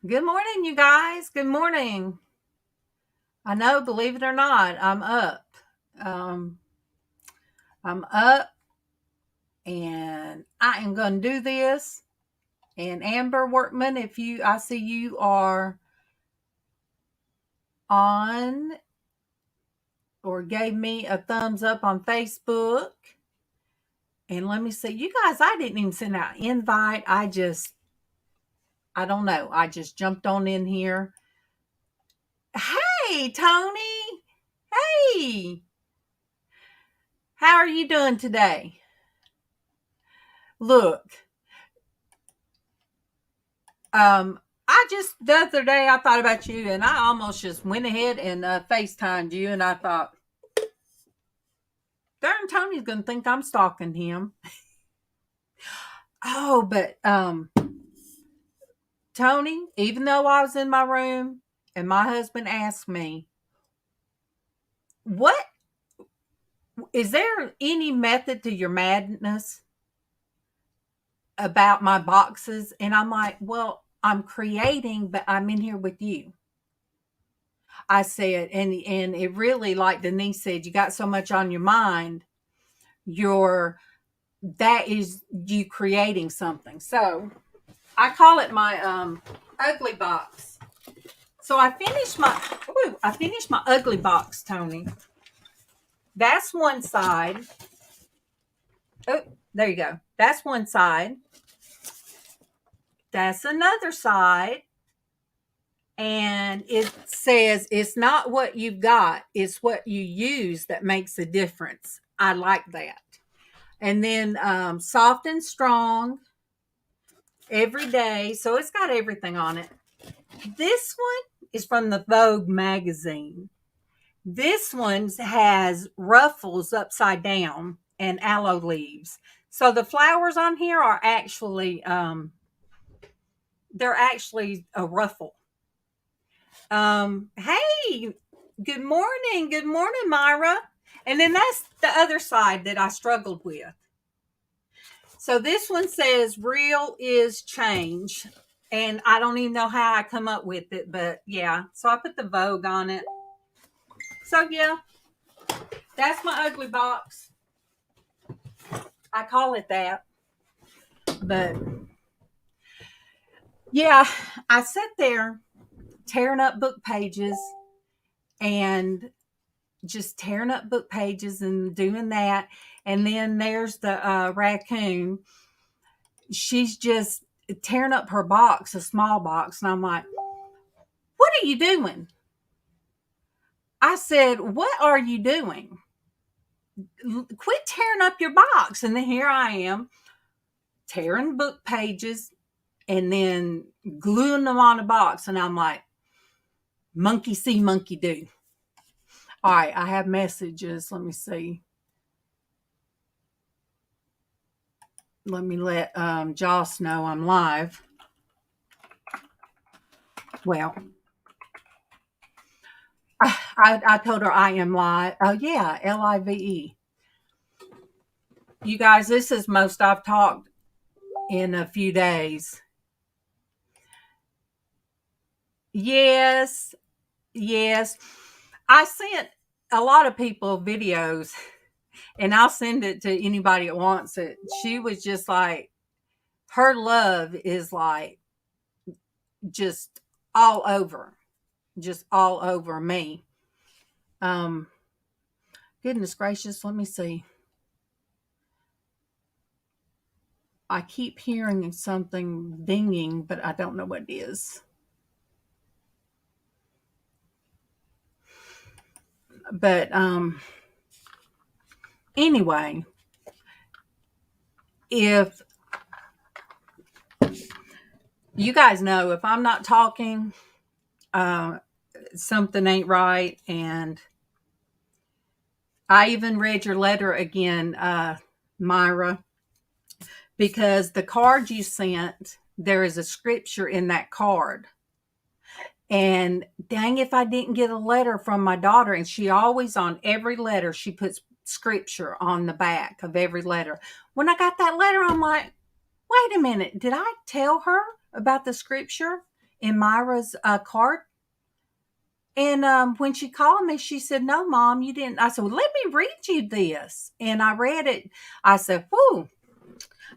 Good morning, you guys. Good morning. I know, believe it or not, I'm up. Um, I'm up and I am going to do this. And Amber Workman, I see you are on or gave me a thumbs up on Facebook. And let me see, you guys, I didn't even send out an invite. I don't know. I just jumped on in here. Hey, Tony. Hey, how are you doing today? Look, Um, I just the other day I thought about you, and I almost just went ahead and FaceTimed you, and I thought, darn, Tony's gonna think I'm stalking him. Oh, but Tony, even though I was in my room, and my husband asked me, "What is there any method to your madness about my boxes?" And I'm like, "Well, I'm creating, but I'm in here with you." I said, and it really, like Denise said, you got so much on your mind. You're that is you creating something. So I call it my ugly box. So I finished my ugly box, Tony. That's one side. Oh, there you go. That's one side. That's another side. And it says it's not what you've got, it's what you use that makes a difference. I like that. And then soft and strong every day. So it's got everything on it. This one is from the Vogue magazine. This one has ruffles upside down and aloe leaves. So the flowers on here are actually they're actually a ruffle. Hey, good morning, Myra. And then that's the other side that I struggled with. So this one says real is change. And I don't even know how I come up with it, but yeah. So I put the Vogue on it. So yeah, that's my ugly box. I call it that. But yeah, I sat there tearing up book pages and just tearing up book pages and doing that. And then there's the raccoon. She's just tearing up her box, a small box. And I'm like, what are you doing? I said, what are you doing? Quit tearing up your box. And then here I am tearing book pages and then gluing them on a box. And I'm like, monkey see, monkey do. All right, I have messages. Let me see. Let me let Joss know I'm live. Well, I told her I am live. Oh, yeah, Live. You guys, this is most I've talked in a few days. Yes, yes. I sent a lot of people videos and I'll send it to anybody that wants it. She was just like, her love is like just all over, just all over me. Um, Goodness gracious, let me see. I keep hearing something dinging, but I don't know what it is. But anyway, if you guys know, if I'm not talking, something ain't right. And I even read your letter again, Myra, because the card you sent, there is a scripture in that card. And dang, if I didn't get a letter from my daughter, and she always on every letter, she puts scripture on the back of every letter. When I got that letter, I'm like, wait a minute, did I tell her about the scripture? in Myra's cart. And when she called me, she said, "No, Mom, you didn't." I said, "Well, let me read you this." And I read it. I said, "Whoo,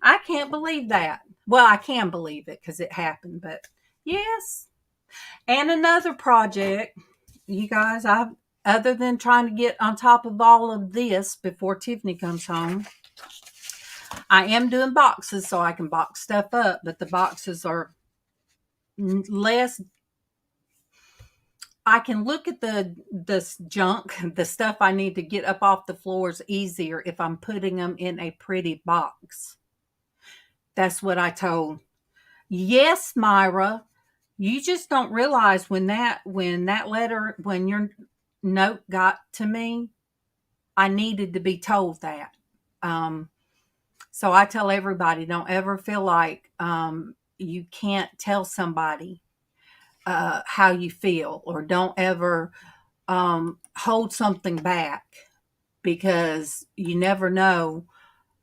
I can't believe that." Well, I can believe it because it happened, but yes. And another project, you guys, other than trying to get on top of all of this before Tiffany comes home, I am doing boxes so I can box stuff up, but the boxes are less. I can look at the junk, the stuff I need to get up off the floors easier if I'm putting them in a pretty box. That's what I told. Yes, Myra, you just don't realize when your note got to me, I needed to be told that. So I tell everybody, don't ever feel like you can't tell somebody how you feel, or don't ever hold something back, because you never know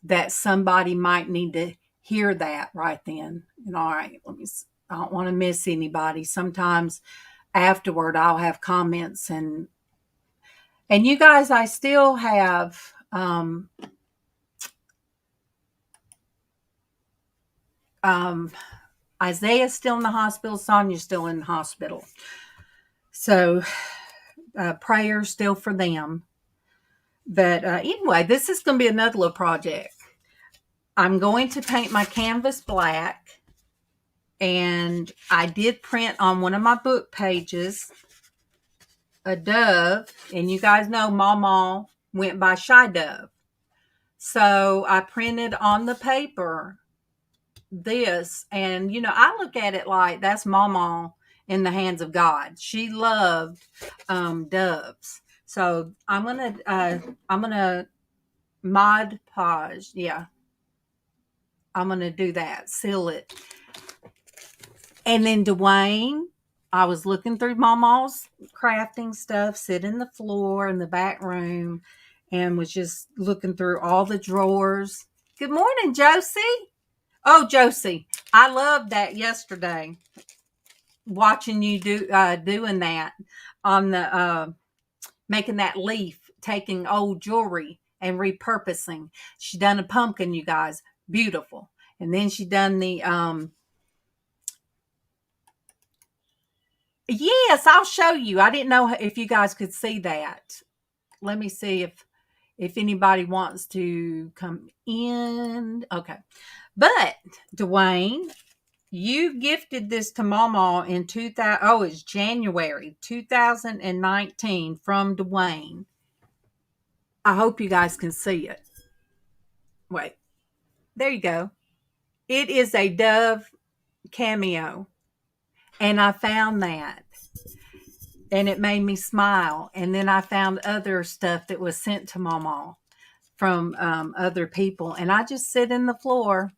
that somebody might need to hear that right then. And all right, I don't want to miss anybody. Sometimes afterward I'll have comments, and you guys, I still have Isaiah's still in the hospital, Sonia's still in the hospital. So prayers still for them. But anyway, this is going to be another little project. I'm going to paint my canvas black. And I did print on one of my book pages a dove. And you guys know MawMaw went by Xshydovex. So I printed on the paper this. And, I look at it like that's MawMaw in the hands of God. She loved doves. So I'm gonna Mod Podge. Yeah. I'm going to do that. Seal it. And then Dwayne, I was looking through MawMaw's crafting stuff, sitting on the floor in the back room, and was just looking through all the drawers. Good morning, Josie. Oh, Josie, I loved that yesterday. Watching you doing that on the making that leaf, taking old jewelry and repurposing. She done a pumpkin, you guys. Beautiful. And then she done the yes, I'll show you. I didn't know if you guys could see that. Let me see if anybody wants to come in. Okay. But Dwayne, you gifted this to MawMaw in 2000. Oh, it's January 2019 from Dwayne. I hope you guys can see it. Wait, there you go. It is a dove cameo. And I found that. And it made me smile. And then I found other stuff that was sent to MawMaw from other people. And I just sit in the floor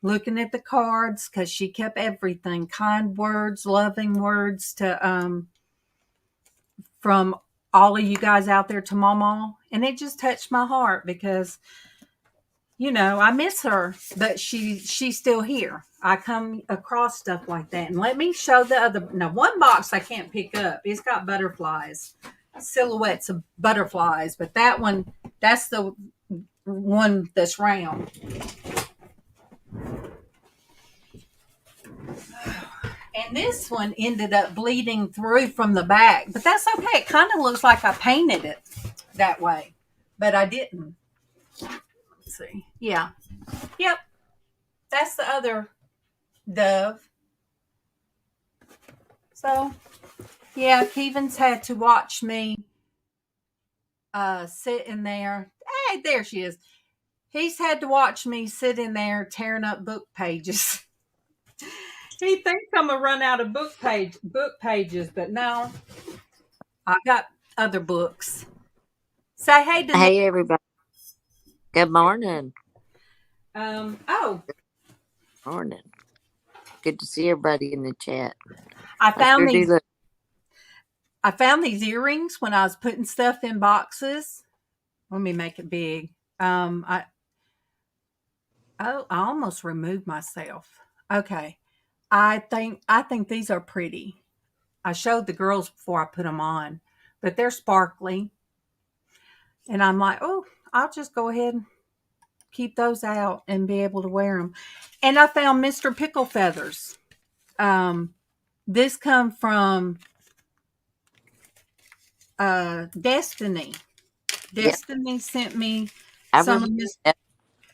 looking at the cards, because she kept everything. Kind words, loving words to from all of you guys out there to MawMaw. And it just touched my heart, because I miss her, but she's still here. I come across stuff like that. And let me show the other. Now, one box I can't pick up. It's got butterflies, silhouettes of butterflies. But that one, that's the one that's round. And this one ended up bleeding through from the back. But that's okay. It kind of looks like I painted it that way. But I didn't. See. Yeah. Yep. That's the other dove. So, yeah, Kevin's had to watch me sit in there. Hey, there she is. He's had to watch me sit in there tearing up book pages. He thinks I'm gonna run out of book pages, but no. I got other books. Say hey to Hey, everybody. Good morning. Morning. Good to see everybody in the chat. I found these earrings when I was putting stuff in boxes. Let me make it big. I almost removed myself. Okay. I think these are pretty. I showed the girls before I put them on, but they're sparkly. And I'm like, oh, I'll just go ahead and keep those out and be able to wear them. And I found Mr. Pickle Feathers. This come from Destiny. Yep. Destiny sent me I some of remember this. that.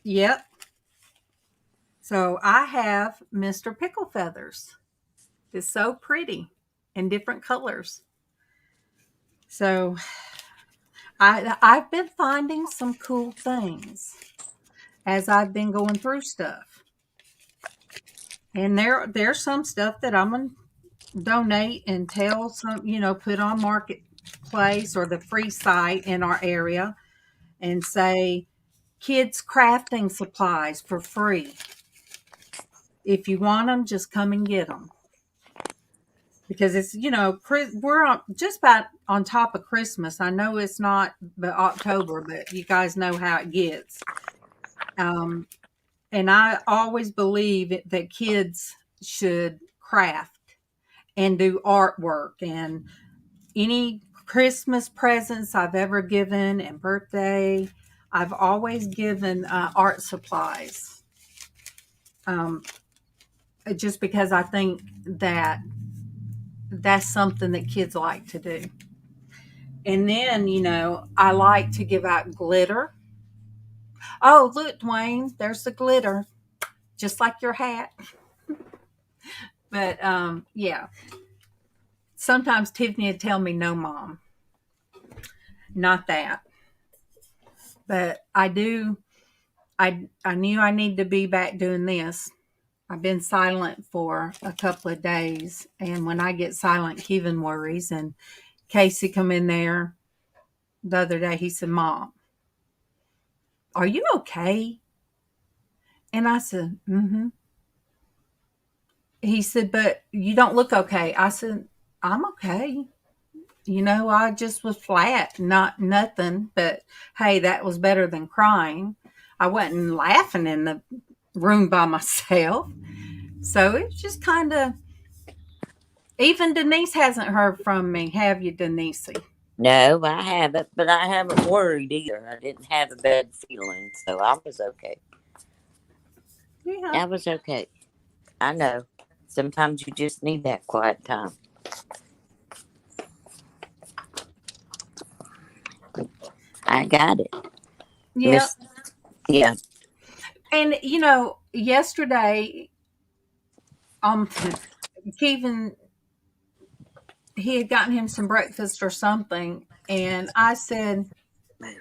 Yep. So I have Mr. Pickle Feathers. It's so pretty in different colors. So I've been finding some cool things as I've been going through stuff. And there's some stuff that I'm gonna donate and tell some, put on Marketplace or the free site in our area and say kids crafting supplies for free. If you want them, just come and get them. Because it's, we're just about on top of Christmas. I know it's not but October, but you guys know how it gets. And I always believe that kids should craft and do artwork, and any Christmas presents I've ever given and birthday, I've always given art supplies. Just because I think that that's something that kids like to do. And then, I like to give out glitter. Oh, look, Dwayne, there's the glitter, just like your hat. But yeah, sometimes Tiffany would tell me, no, Mom, not that. But I knew I need to be back doing this. I've been silent for a couple of days. And when I get silent, Kevin worries. And Casey come in there the other day. He said, Mom, are you okay? And I said, mm-hmm. He said, but you don't look okay. I said, I'm okay. I just was flat, not nothing. But hey, that was better than crying. I wasn't laughing in the room by myself. So it's just kind of, even Denise hasn't heard from me. Have you, Denise? No, I haven't, but I haven't worried either. I didn't have a bad feeling, so I was okay. Yeah. I was okay. I know. Sometimes you just need that quiet time. I got it. Yeah. Yeah. And, yesterday, Kevin, he had gotten him some breakfast or something. And I said, I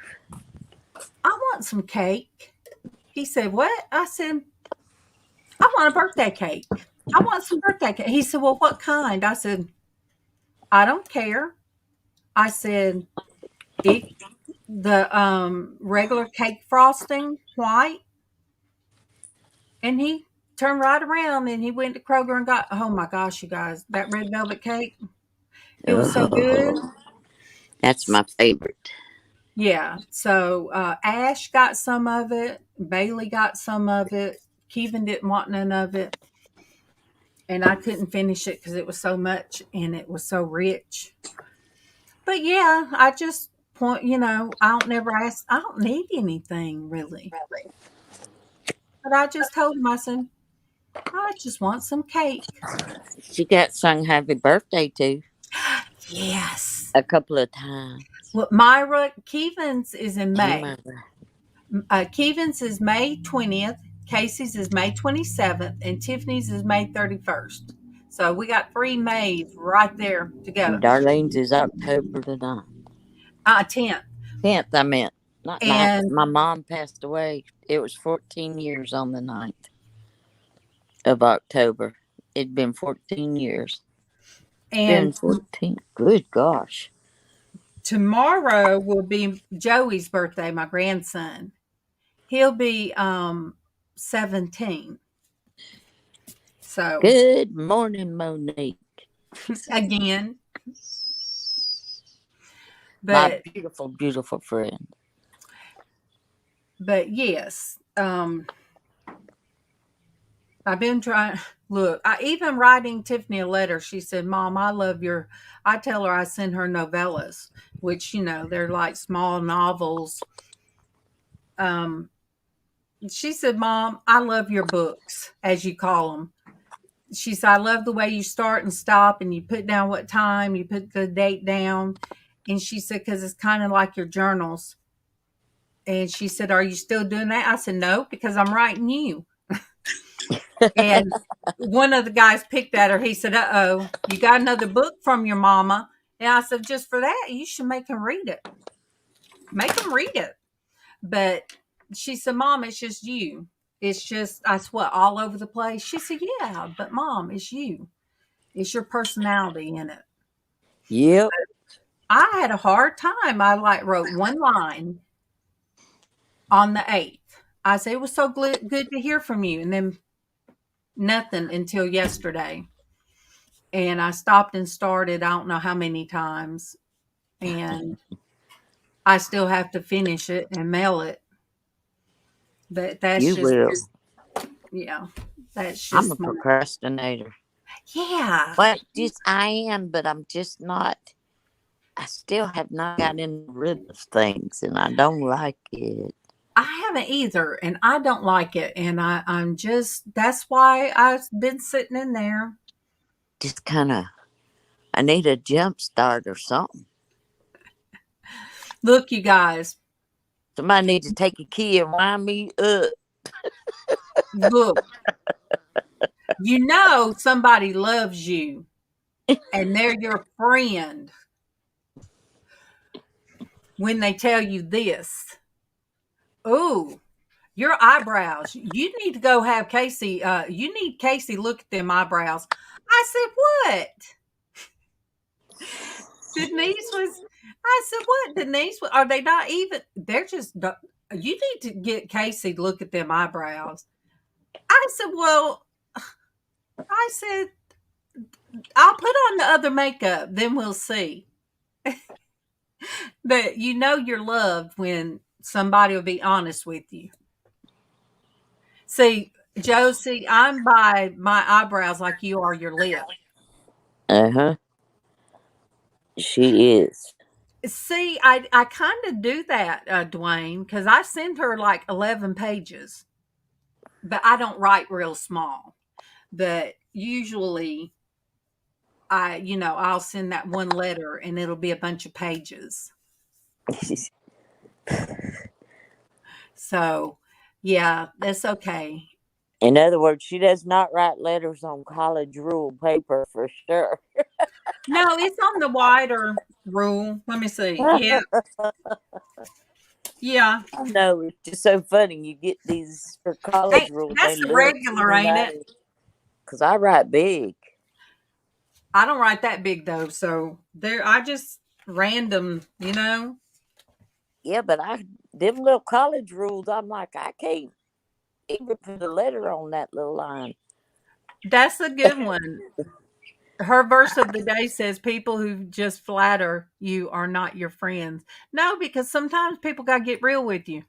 want some cake. He said, what? I said, I want a birthday cake. I want some birthday cake. He said, well, what kind? I said, I don't care. I said, the regular cake frosting, white. And he turned right around and he went to Kroger and got, oh my gosh, you guys, that red velvet cake. It was so good. That's my favorite. Yeah. So Ash got some of it. Bailey got some of it. Kevin didn't want none of it. And I couldn't finish it because it was so much and it was so rich. But yeah, I just I don't never ask, I don't need anything really. But I just told him, I said, I just want some cake. She got sung happy birthday to. Yes. A couple of times. Well, Myra Keevans is in May. Hey, Keevans is May 20th. Casey's is May 27th. And Tiffany's is May 31st. So we got 3 Mays right there together. Darlene's is October the 9th. 10th. 10th, I meant. Not and 9th. My mom passed away. It was 14 years on the 9th of October. It'd been 14 years. And 14. Good gosh. Tomorrow will be Joey's birthday, my grandson. He'll be 17. So good morning, Monique. Again. My beautiful, beautiful friend. But yes, I've been trying. Look, I even writing Tiffany a letter, she said, Mom, I tell her I send her novellas, which, they're like small novels. She said, Mom, I love your books, as you call them. She said, I love the way you start and stop and you put down what time, you put the date down. And she said, because it's kind of like your journals. And she said, are you still doing that? I said, no, because I'm writing you. And one of the guys picked at her. He said, uh-oh, you got another book from your mama. And I said, just for that, you should make him read it. Make him read it. But she said, Mom, it's just you. It's just, I swear, all over the place. She said, yeah, but Mom, it's you. It's your personality in it. Yep. I had a hard time. I wrote one line on the 8th. I said, it was so good to hear from you. And then nothing until yesterday. And I stopped and started, I don't know how many times. And I still have to finish it and mail it. But that's You will. yeah, that's I'm a just procrastinator. Yeah. Well, I am, but I'm just not. I still have not gotten rid of things, and I don't like it. I haven't either, and I don't like it. And I'm just, that's why I've been sitting in there. Just kind of, I need a jump start or something. Look, you guys. Somebody needs to take a key and wind me up. Look. Somebody loves you, and they're your friend when they tell you this. Oh, your eyebrows. You need to go have Casey. You need Casey look at them eyebrows. I said, what? I said, what, Denise? Are they not even? They're just, you need to get Casey to look at them eyebrows. I said, well, I said, I'll put on the other makeup, then we'll see. But you're loved when somebody will be honest with you. See, Josie, I'm by my eyebrows like you are your lip. Uh-huh. She is. See, I kind of do that, Dwayne, because I send her like 11 pages, but I don't write real small. But usually I'll send that one letter and it'll be a bunch of pages. So, yeah, that's okay. In other words, she does not write letters on college rule paper for sure. No, it's on the wider rule. Let me see. Yeah. Yeah. I know, it's just so funny. You get these for college rules. That's regular, ain't it? Because I write big. I don't write that big though. So I just random, Yeah, but them little college rules, I'm like, I can't even put a letter on that little line. That's a good one. Her verse of the day says people who just flatter you are not your friends. No, because sometimes people got to get real with you.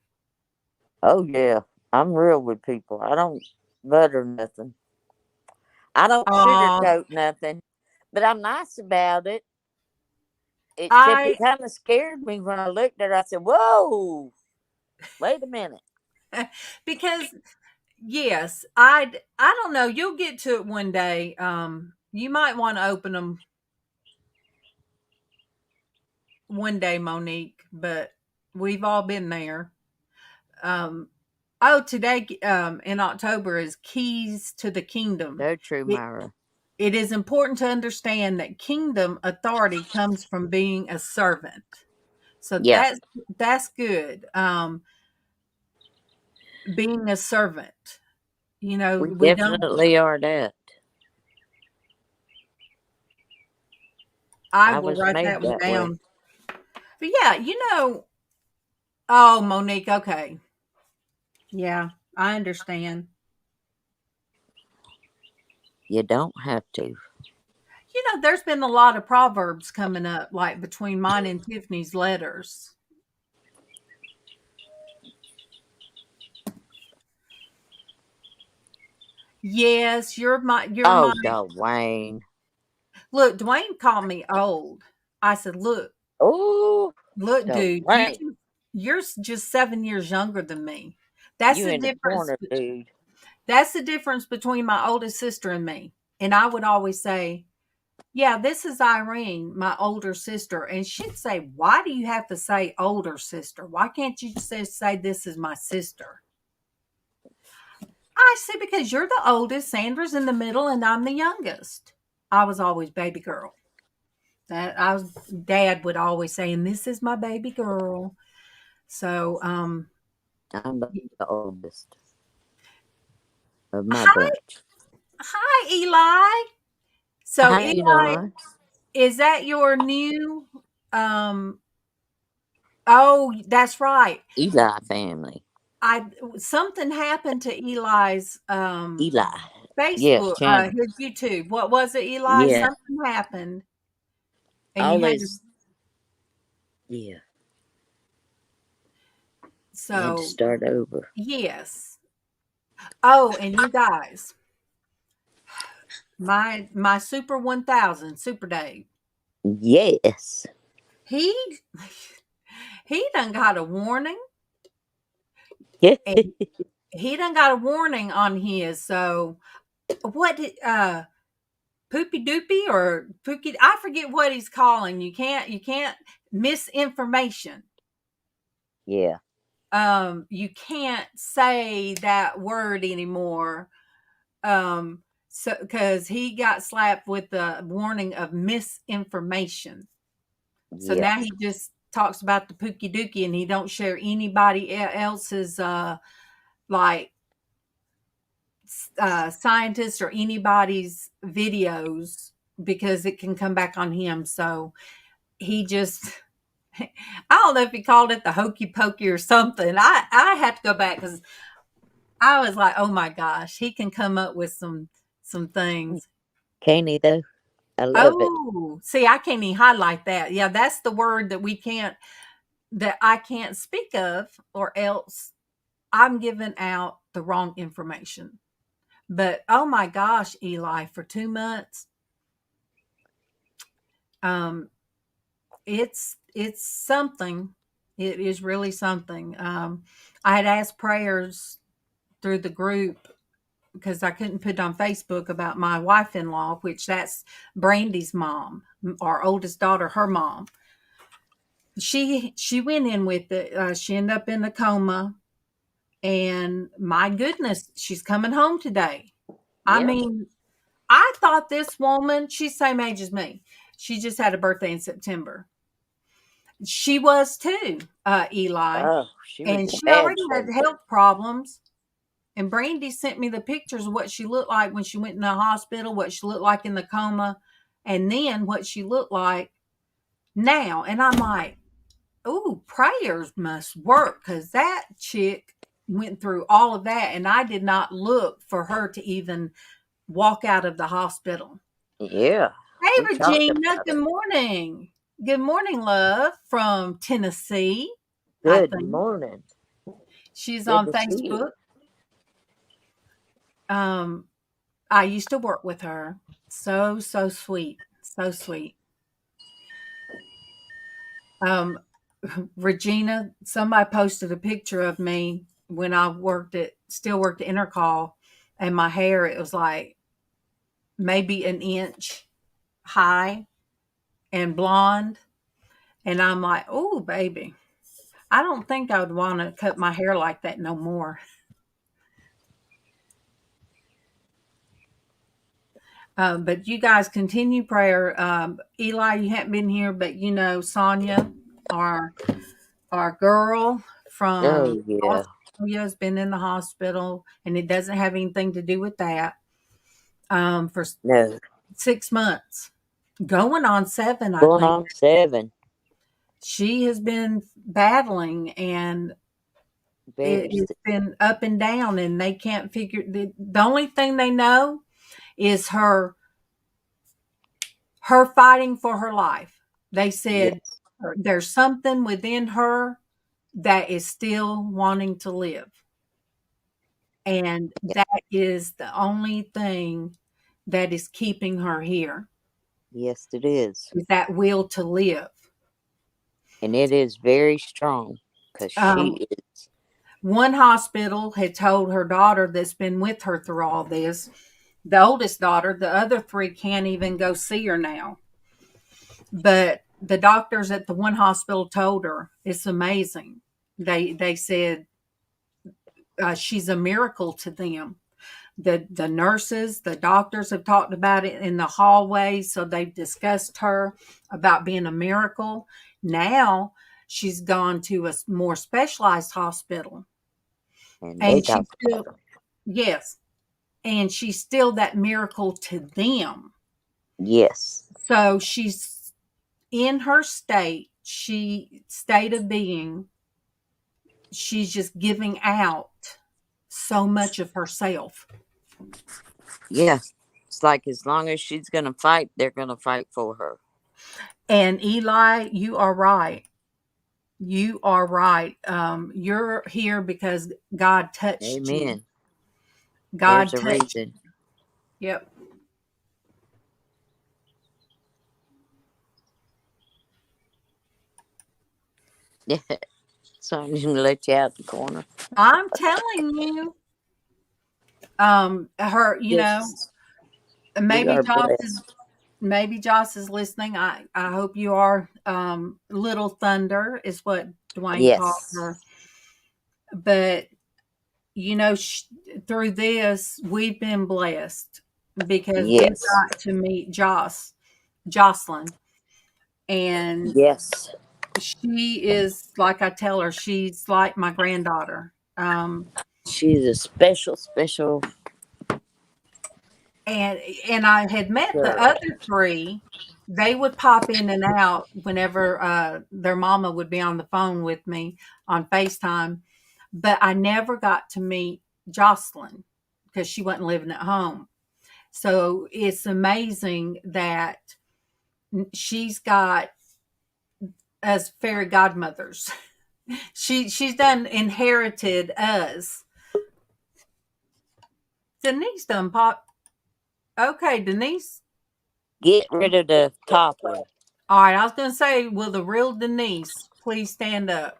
Oh, yeah. I'm real with people. I don't butter nothing. I don't sugarcoat nothing. But I'm nice about it. Except it kind of scared me when I looked at her. I said, whoa, wait a minute. Because, yes, I don't know. You'll get to it one day. You might want to open them one day, Monique, but we've all been there. Today in October is Keys to the Kingdom. So true, Myra. It is important to understand that kingdom authority comes from being a servant. So that's good. Being a servant, we definitely are that. I will write that one down. But yeah, oh, Monique, okay. Yeah, I understand. You don't have to. There's been a lot of proverbs coming up, like between mine and Tiffany's letters. Yes, you're my Oh, Dwayne. look, Dwayne called me old. I said, "Look, Oh, dude, Dwayne. you're just 7 years younger than me." That's You the in the difference. corner, dude. That's the difference between my oldest sister and me. And I would always say, "Yeah, this is Irene, my older sister." And she'd say, "Why do you have to say older sister? Why can't you just say this is my sister?" I said, "Because you're the oldest, Sandra's in the middle, and I'm the youngest." I was always baby girl. Dad would always say, "And this is my baby girl." So, I'm the oldest of my hi, bunch. hi, Eli. So, How you Eli, doing? is that your new? Um, oh, that's right. Eli family. I Something happened to Eli's Eli. Yes, Facebook, channel. his YouTube. What was it, Eli? Yeah. Something happened, and you had to. Always. Yeah. You had to So, start over. yes. Oh, and you guys, my Super 1000, Super Dave. Yes. He he done got a warning, Yeah. and he done got a warning on his. So what did Poopy Doopy or Pookie? I forget what he's calling. You can't misinformation. Yeah. You can't say that word anymore. So because he got slapped with the warning of misinformation. So Yeah. now he just talks about the Pookie Dookie, and he don't share anybody else's like scientists or anybody's videos because it can come back on him. So he just I don't know if he called it the hokey pokey or something. I had to go back because I was like, oh my gosh, he can come up with some things. Can't though? I love it. Oh, see, I can't even highlight that. Yeah, that's the word that I can't speak of, or else I'm giving out the wrong information. But oh my gosh, Eli, for 2 months, um, it's something. It is really something. I had asked prayers through the group because I couldn't put it on Facebook about my wife-in-law, which that's Brandy's mom, our oldest daughter, her mom. She went in with it. She ended up in a coma, and my goodness, she's coming home today. I Yep. mean, I thought this woman, she's same age as me. She just had a birthday in September. She was too, Eli. Oh, she was And in she bad already had shape. health problems. And Brandy sent me the pictures of what she looked like when she went in the hospital, what she looked like in the coma, and then what she looked like now. And I'm like, ooh, prayers must work because that chick went through all of that. And I did not look for her to even walk out of the hospital. Yeah. Hey, We talked Regina. about Good it. morning. Good morning, love, from Tennessee, I Good think. morning. She's Good on to see you. Facebook. Um, I used to work with her. So sweet. So sweet. Um, Regina, somebody posted a picture of me when I still worked at Intercall, and my hair, it was like maybe an inch high and blonde. And I'm like, oh, baby, I don't think I would want to cut my hair like that no more. But you guys continue prayer. Eli, you haven't been here, but you know, Sonia, our girl from Oh, yeah. Australia, has been in the hospital, and it doesn't have anything to do with that. For No. 6 months, going on 7, I Going think. on 7. She has been battling, and Very it's sick. been up and down, and they can't figure. The only thing they know is her fighting for her life. They said Yes. there's something within her that is still wanting to live. And that is the only thing that is keeping her here. Yes, it is. Is that will to live. And it is very strong because she is. One hospital had told her daughter that's been with her through all this, the oldest daughter, the other three can't even go see her now. But the doctors at the one hospital told her it's amazing. They said she's a miracle to them. The nurses, the doctors have talked about it in the hallway, so they've discussed her about being a miracle. Now she's gone to a more specialized hospital, and she's still, yes, and she's still that miracle to them. Yes. So she's in her state of being. She's just giving out so much of herself. Yeah. It's like as long as she's going to fight, they're going to fight for her. And Eli, you are right. You are right. You're here because God touched you. Amen. God There's a touched reason. you. Yep. Yeah. So I'm just going to let you out the corner. I'm telling you. Her, Yes. maybe Joss is listening. I hope you are. Little Thunder is what Dwayne called her. But through this, we've been blessed because we've got to meet Jocelyn. And yes, she is, like I tell her, she's like my granddaughter. She's a special. And I had met the other three. They would pop in and out whenever their mama would be on the phone with me on FaceTime. But I never got to meet Jocelyn because she wasn't living at home. So it's amazing that she's got us fairy godmothers. She's done inherited us. Denise done pop. Okay, Denise. Get rid of the top one. All right, I was going to say, will the real Denise please stand up?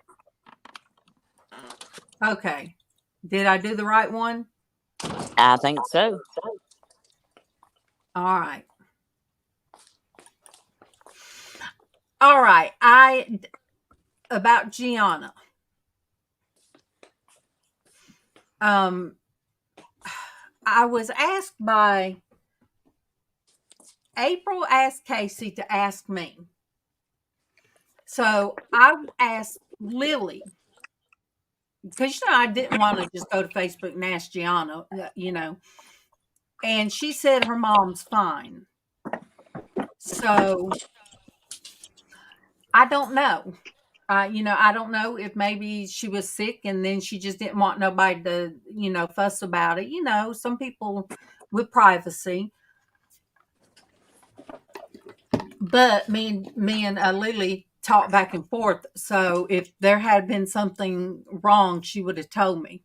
Okay. Did I do the right one? I think so. All right. All right. About Gianna. I was asked by April asked Casey to ask me. So I asked Lily, because I didn't want to just go to Facebook and ask Gianna, and she said her mom's fine. So I don't know. I don't know if maybe she was sick and then she just didn't want nobody to, fuss about it. Some people with privacy. But me and Lily talked back and forth. So if there had been something wrong, she would have told me.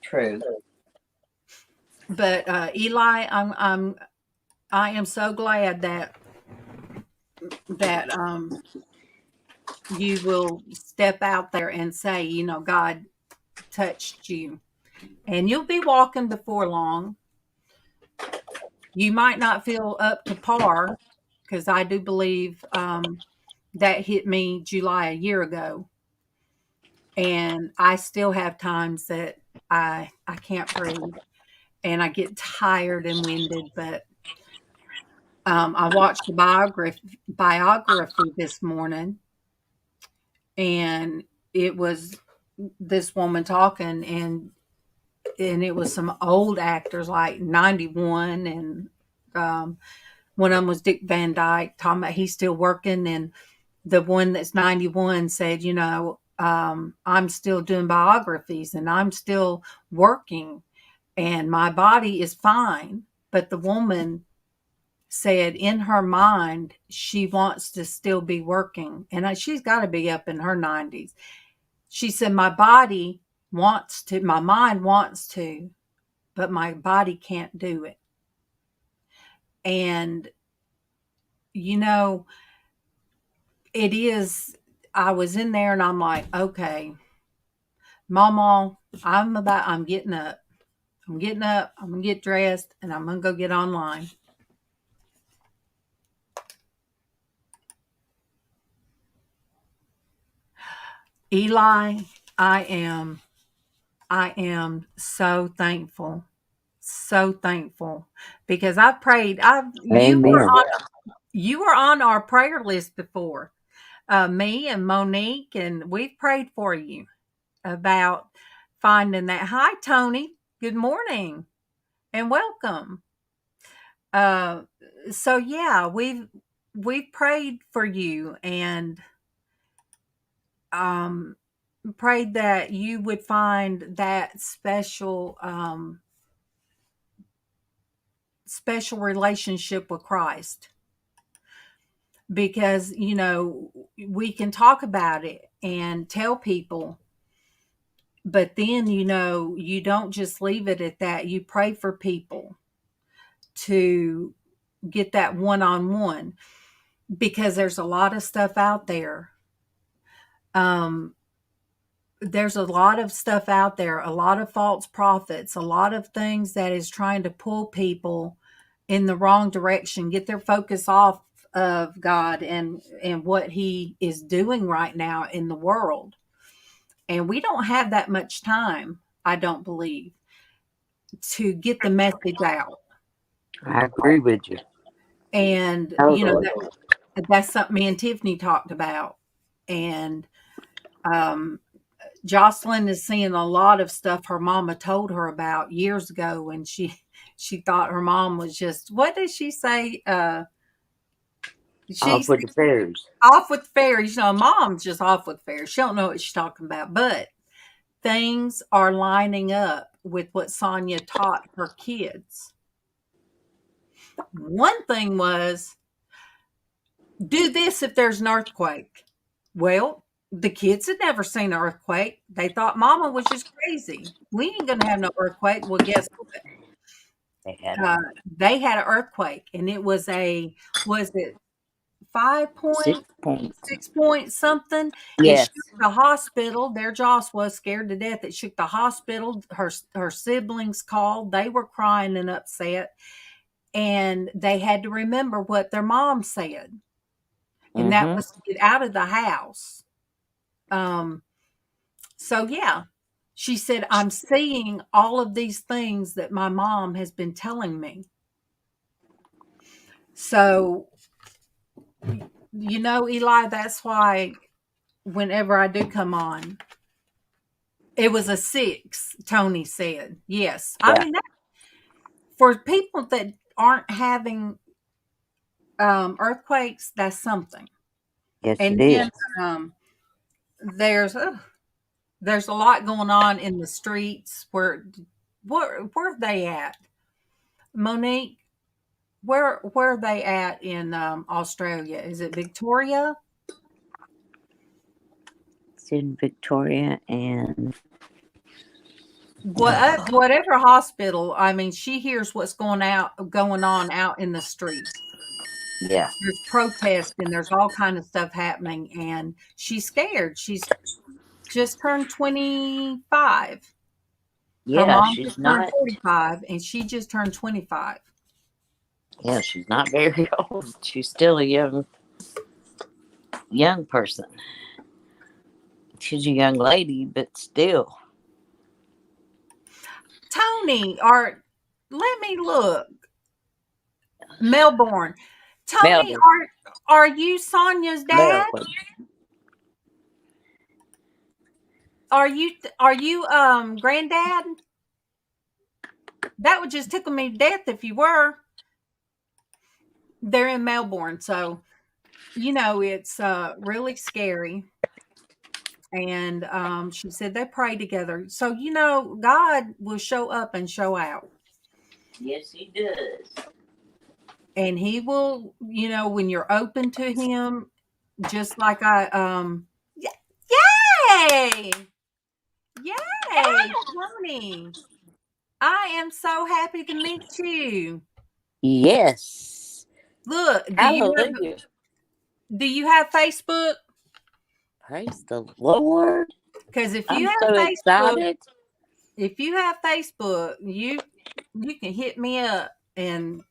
True. But Eli, I am so glad that you will step out there and say, God touched you. And you'll be walking before long. You might not feel up to par, because I do believe that hit me July a year ago. And I still have times that I can't breathe and I get tired and winded. But I watched the biography this morning, and it was this woman talking, and it was some old actors like 91, and one of them was Dick Van Dyke, talking about he's still working, and the one that's 91 said, I'm still doing biographies and I'm still working and my body is fine. But the woman said in her mind, she wants to still be working. And she's got to be up in her 90s. She said, my body wants to, my mind wants to, but my body can't do it. And, you know, it is, I was in there and I'm like, okay, MawMaw, I'm getting up. I'm getting up, I'm going to get dressed, and I'm going to go get online. Eli, I am so thankful. So thankful because I prayed. Amen. You were on our prayer list before. Me and Monique, and we've prayed for you about finding that. Hi, Tony. Good morning and welcome. So yeah, we've prayed for you and prayed that you would find that special relationship with Christ. Because, you know, we can talk about it and tell people, but then, you know, you don't just leave it at that. You pray for people to get that one-on-one, because there's a lot of stuff out there. There's a lot of stuff out there, a lot of false prophets, a lot of things that is trying to pull people in the wrong direction, get their focus off of God and what he is doing right now in the world. And we don't have that much time, I don't believe, to get the message out. I agree with you. And, totally. You know, that's something me and Tiffany talked about. And Jocelyn is seeing a lot of stuff her mama told her about years ago, and she thought her mom was just, what did she say? Off with the fairies. Off with the fairies. You know, mom's just off with fairies. She don't know what she's talking about. But things are lining up with what Sonia taught her kids. One thing was, do this if there's an earthquake. Well, the kids had never seen an earthquake. They thought Mama was just crazy. We ain't going to have no earthquake. Well, guess what? They had an earthquake, and it was was it 5 point, 6 point something? Yes. It shook the hospital. Their Joss was scared to death. It shook the hospital. Her siblings called. They were crying and upset, and they had to remember what their mom said, and that was to get out of the house. So yeah, she said, I'm seeing all of these things that my mom has been telling me. So, you know, Eli, that's why whenever I do come on, it was a 6, Tony said. Yes. Yeah. I mean, for people that aren't having earthquakes, that's something. Yes, and it then there's a lot going on in the streets. Where are they at? Monique, where are they at in Australia? Is it Victoria? It's in Victoria, and whatever hospital. I mean, she hears what's going on out in the streets. Yeah, there's protests and there's all kind of stuff happening, and she's scared. She's just turned 25. Yeah, her mom she's just not turned 45, and she just turned 25. Yeah, she's not very old. She's still a young person. She's a young lady, but still. Tony, let me look. Melbourne. Tony, are you Sonia's dad? Melbourne. Are you granddad? That would just tickle me to death if you were. They're in Melbourne, so you know it's really scary. And she said they pray together. So, you know, God will show up and show out. Yes, he does. And he will, you know, when you're open to him, just like Yay! Yay, Tony. I am so happy to meet you. Yes. Look, Hallelujah. do you have Facebook? Praise the Lord. Because if I'm you so have Facebook, excited. you can hit me up, and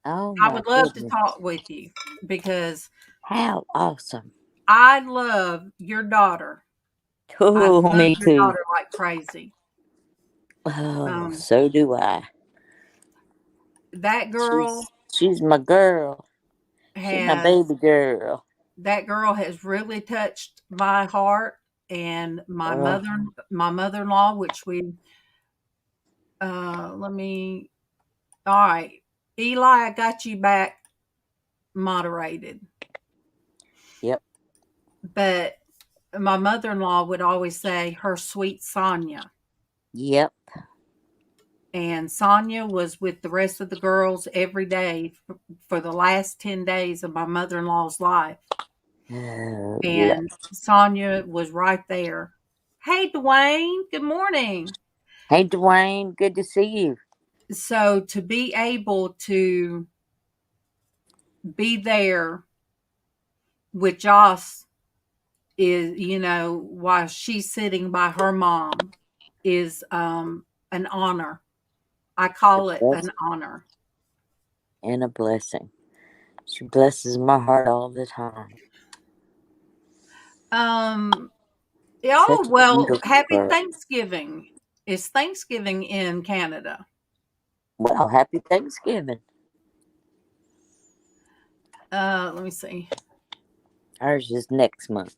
Oh I my would love to goodness. talk with you because How awesome. I love your daughter. I Oh, love me your too. daughter like crazy. Oh, so do I. That girl She's my girl. She's my has baby girl. really touched my heart, and my Oh, mother-in-law, which we let me all right. Eli, I got you back moderated. yep. But my mother-in-law would always say her sweet Sonia. Yep. And Sonia was with the rest of the girls every day for the last 10 days of my mother-in-law's life. Yep. And Sonia was right there. Hey, Dwayne, good morning. Hey, Dwayne. Good to see you. So to be able to be there with Joss is, while she's sitting by her mom is an honor. I call it Yes. an honor. And a blessing. She blesses my heart all the time. Oh, Such a well, beautiful happy girl. Thanksgiving. It's Thanksgiving in Canada. Well, happy Thanksgiving. Let me see. Ours is next month.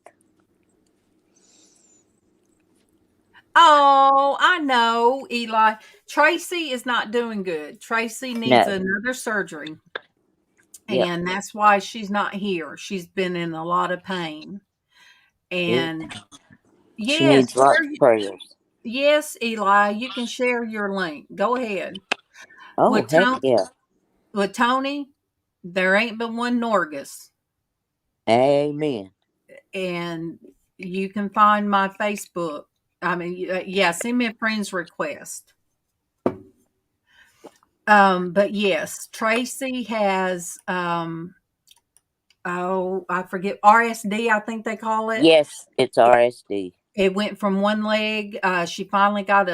Oh, I know, Eli. Traci is not doing good. Traci needs No. another surgery. Yep. And that's why she's not here. She's been in a lot of pain. And She yes, needs lots of prayers. yes, Eli, you can share your link. Go ahead. Oh, With heck Tony, yeah. there ain't but one Norgus. Amen. And you can find my Facebook. I mean, yeah, send me a friend's request. But yes, Traci has I forget, RSD, I think they call it. Yes, it's RSD. It went from one leg. She finally got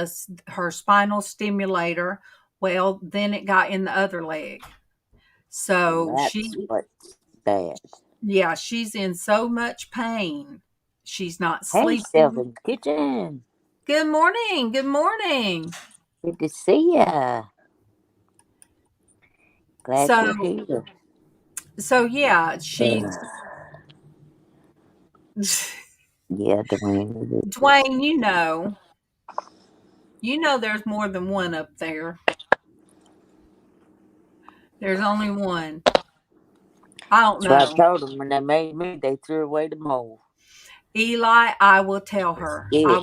her spinal stimulator. Well, then it got in the other leg. So That's what's bad. yeah, she's in so much pain. She's not Hey, sleeping. Sylvan Kitchen. Good morning. Good morning. Good to see ya. Glad you're So, here. yeah, she's Yeah, Dwayne. Dwayne, there's more than one up there. There's only one. I don't That's what I know. told them when they made me. They threw away the mold. Eli, I will tell her. Yeah.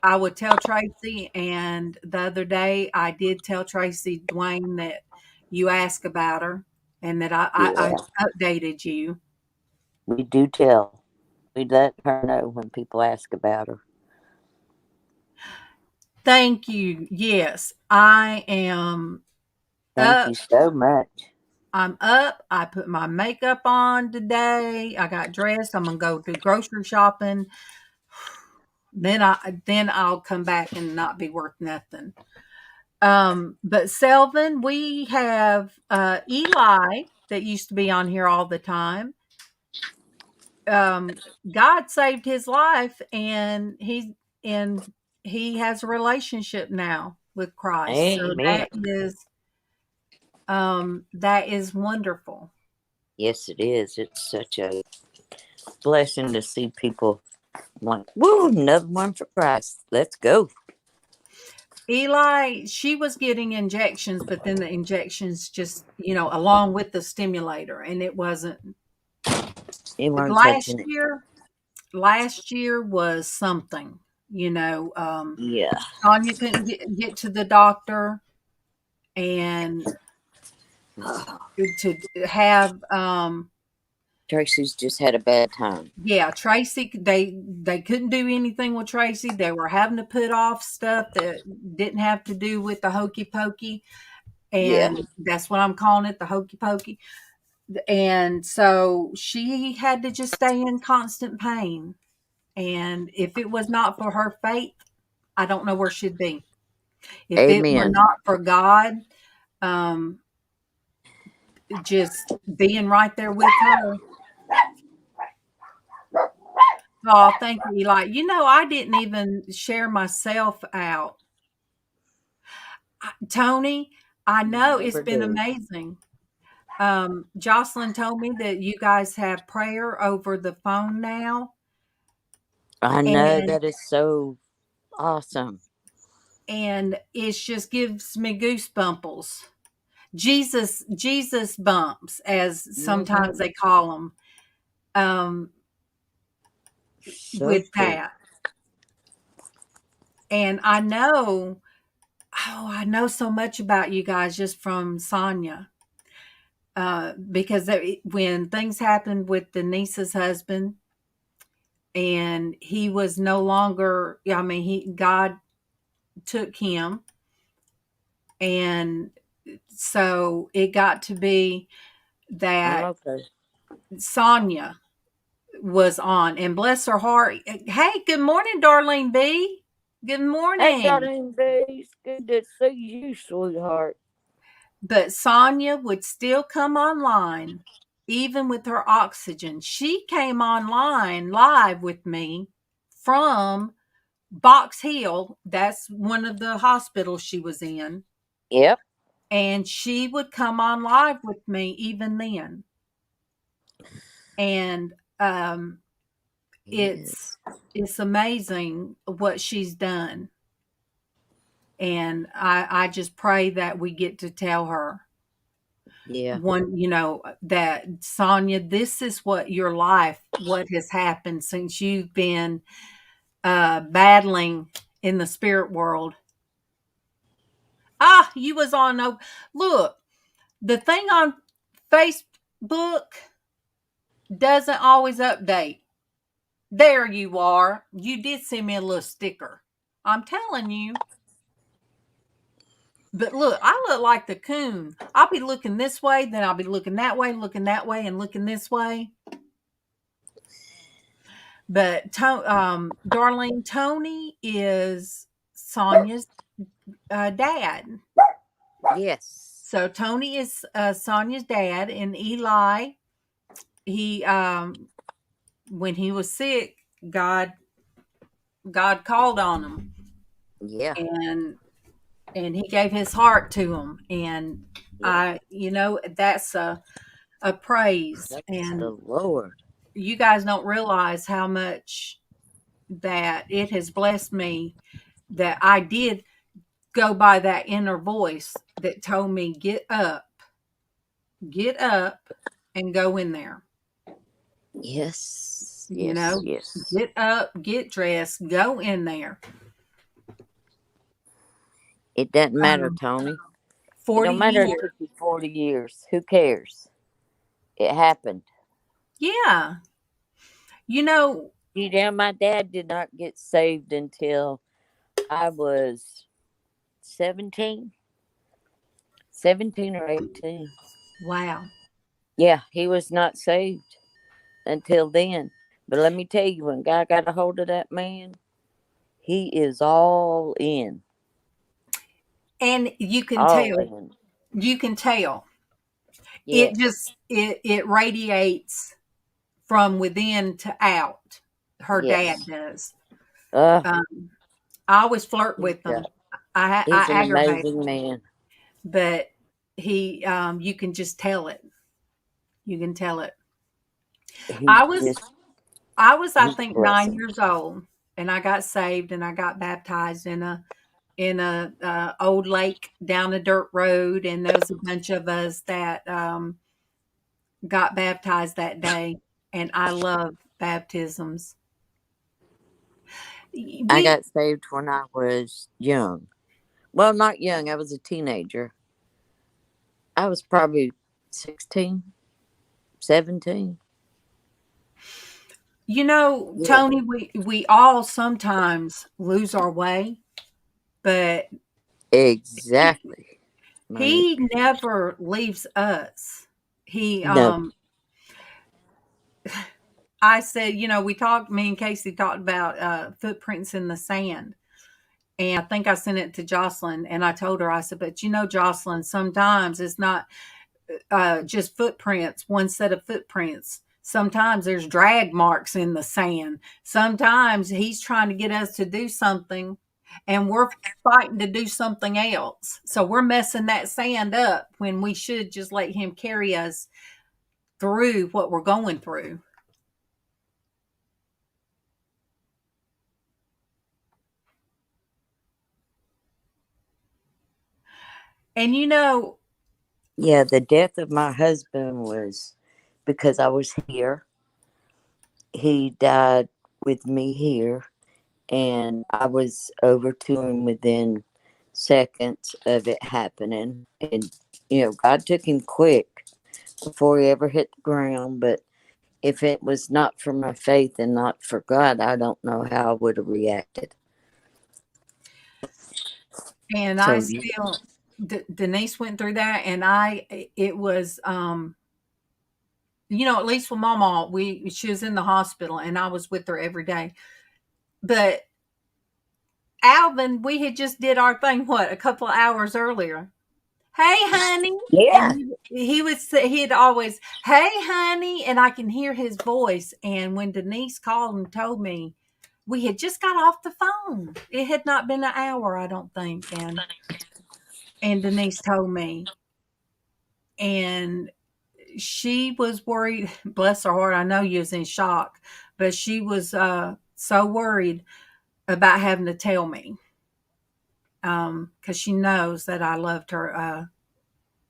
I would tell Traci, and the other day I did tell Traci, Dwayne, that you asked about her and that I Yeah. updated you. We do tell. We let her know when people ask about her. Thank you. Yes, I am Thank up. you so much. I'm up. I put my makeup on today. I got dressed. I'm gonna go do grocery shopping. Then I'll come back and not be worth nothing. But Selvin, we have Eli that used to be on here all the time. God saved his life, and he has a relationship now with Christ. So Amen. that is wonderful. Yes, it is. It's such a blessing to see people like, woo, another one for Christ. Let's go. Eli, she was getting injections, but then the injections just, along with the stimulator, and it wasn't. They weren't Last touching it. year, last year was something. Yeah. Tanya couldn't get to the doctor, and to have Traci's just had a bad time. Yeah, Traci, they couldn't do anything with Traci. They were having to put off stuff that didn't have to do with the hokey pokey. And that's what I'm calling it, the hokey pokey. And so she had to just stay in constant pain. And if it was not for her faith, I don't know where she'd be. If it were Amen. not for God, just being right there with her. Oh, thank you, Eli. You know, I didn't even share myself out. Tony, I know it's been amazing. Jocelyn told me that you guys have prayer over the phone now. I know, that is so awesome. And it just gives me goosebumples. Jesus bumps, as sometimes they call them. So with true. That. And I know so much about you guys just from Sonia. Because when things happened with Denise's husband, and he was no longer, God took him, and so it got to be that Sonia was on, and bless her heart. Hey, good morning, Darlene B. Good morning. Hey, Darlene B. It's good to see you, sweetheart. But Sonia would still come online, even with her oxygen. She came online live with me from Box Hill. That's one of the hospitals she was in. Yep. And she would come on live with me even then. And it's amazing what she's done. And I just pray that we get to tell her. Yeah. That Sonia, this is what has happened since you've been battling in the spirit world. You was on. Look, the thing on Facebook doesn't always update. There you are. You did send me a little sticker. I'm telling you. But look, I look like the coon. I'll be looking this way, then I'll be looking that way, and looking this way. But Darlene, Tony is Sonia's dad. Yes. So Tony is Sonia's dad, and Eli, he when he was sick, God called on him. Yeah. And he gave his heart to him, and that's a praise. That's and the Lord. You guys don't realize how much that it has blessed me that I did go by that inner voice that told me, get up and go in there. Yes. Yes. Get up, get dressed, go in there. It doesn't matter, Tony. 40 it don't matter years. If it took you 40 years. Who cares? It happened. Yeah. My dad did not get saved until I was 17 or 18. Wow. Yeah, he was not saved until then. But let me tell you, when God got a hold of that man, he is all in. And you can tell. You can tell. Yes. It radiates from within to out. Her dad does. I always flirt with him. He's an amazing man. But he, you can just tell it. You can tell it. I think 9 years old, and I got saved, and I got baptized in a old lake down a dirt road, and there was a bunch of us that got baptized that day, and I love baptisms. I got saved when I was young. Well, not young. I was a teenager. I was probably 16, 17. You know, Yeah. Tony, we all sometimes lose our way, but Exactly. he never leaves us. He No. I said, me and Casey talked about footprints in the sand. And I think I sent it to Jocelyn, and I told her, I said, but Jocelyn, sometimes it's not just footprints, one set of footprints. Sometimes there's drag marks in the sand. Sometimes he's trying to get us to do something and we're fighting to do something else. So we're messing that sand up when we should just let him carry us through what we're going through. And Yeah, the death of my husband was because I was here. He died with me here, and I was over to him within seconds of it happening. And, God took him quick before he ever hit the ground. But if it was not for my faith and not for God, I don't know how I would have reacted. and So, I still, Denise went through that, and it was, at least with MawMaw, she was in the hospital, and I was with her every day. But Alvin, we had just did our thing, a couple of hours earlier. Hey, honey. yeah. And he'd always, hey, honey. And I can hear his voice. And when Denise called and told me, we had just got off the phone. It had not been an hour, I don't think. And Denise told me. And she was worried. Bless her heart. I know you was in shock. But she was so worried about having to tell me. Because she knows that I loved her.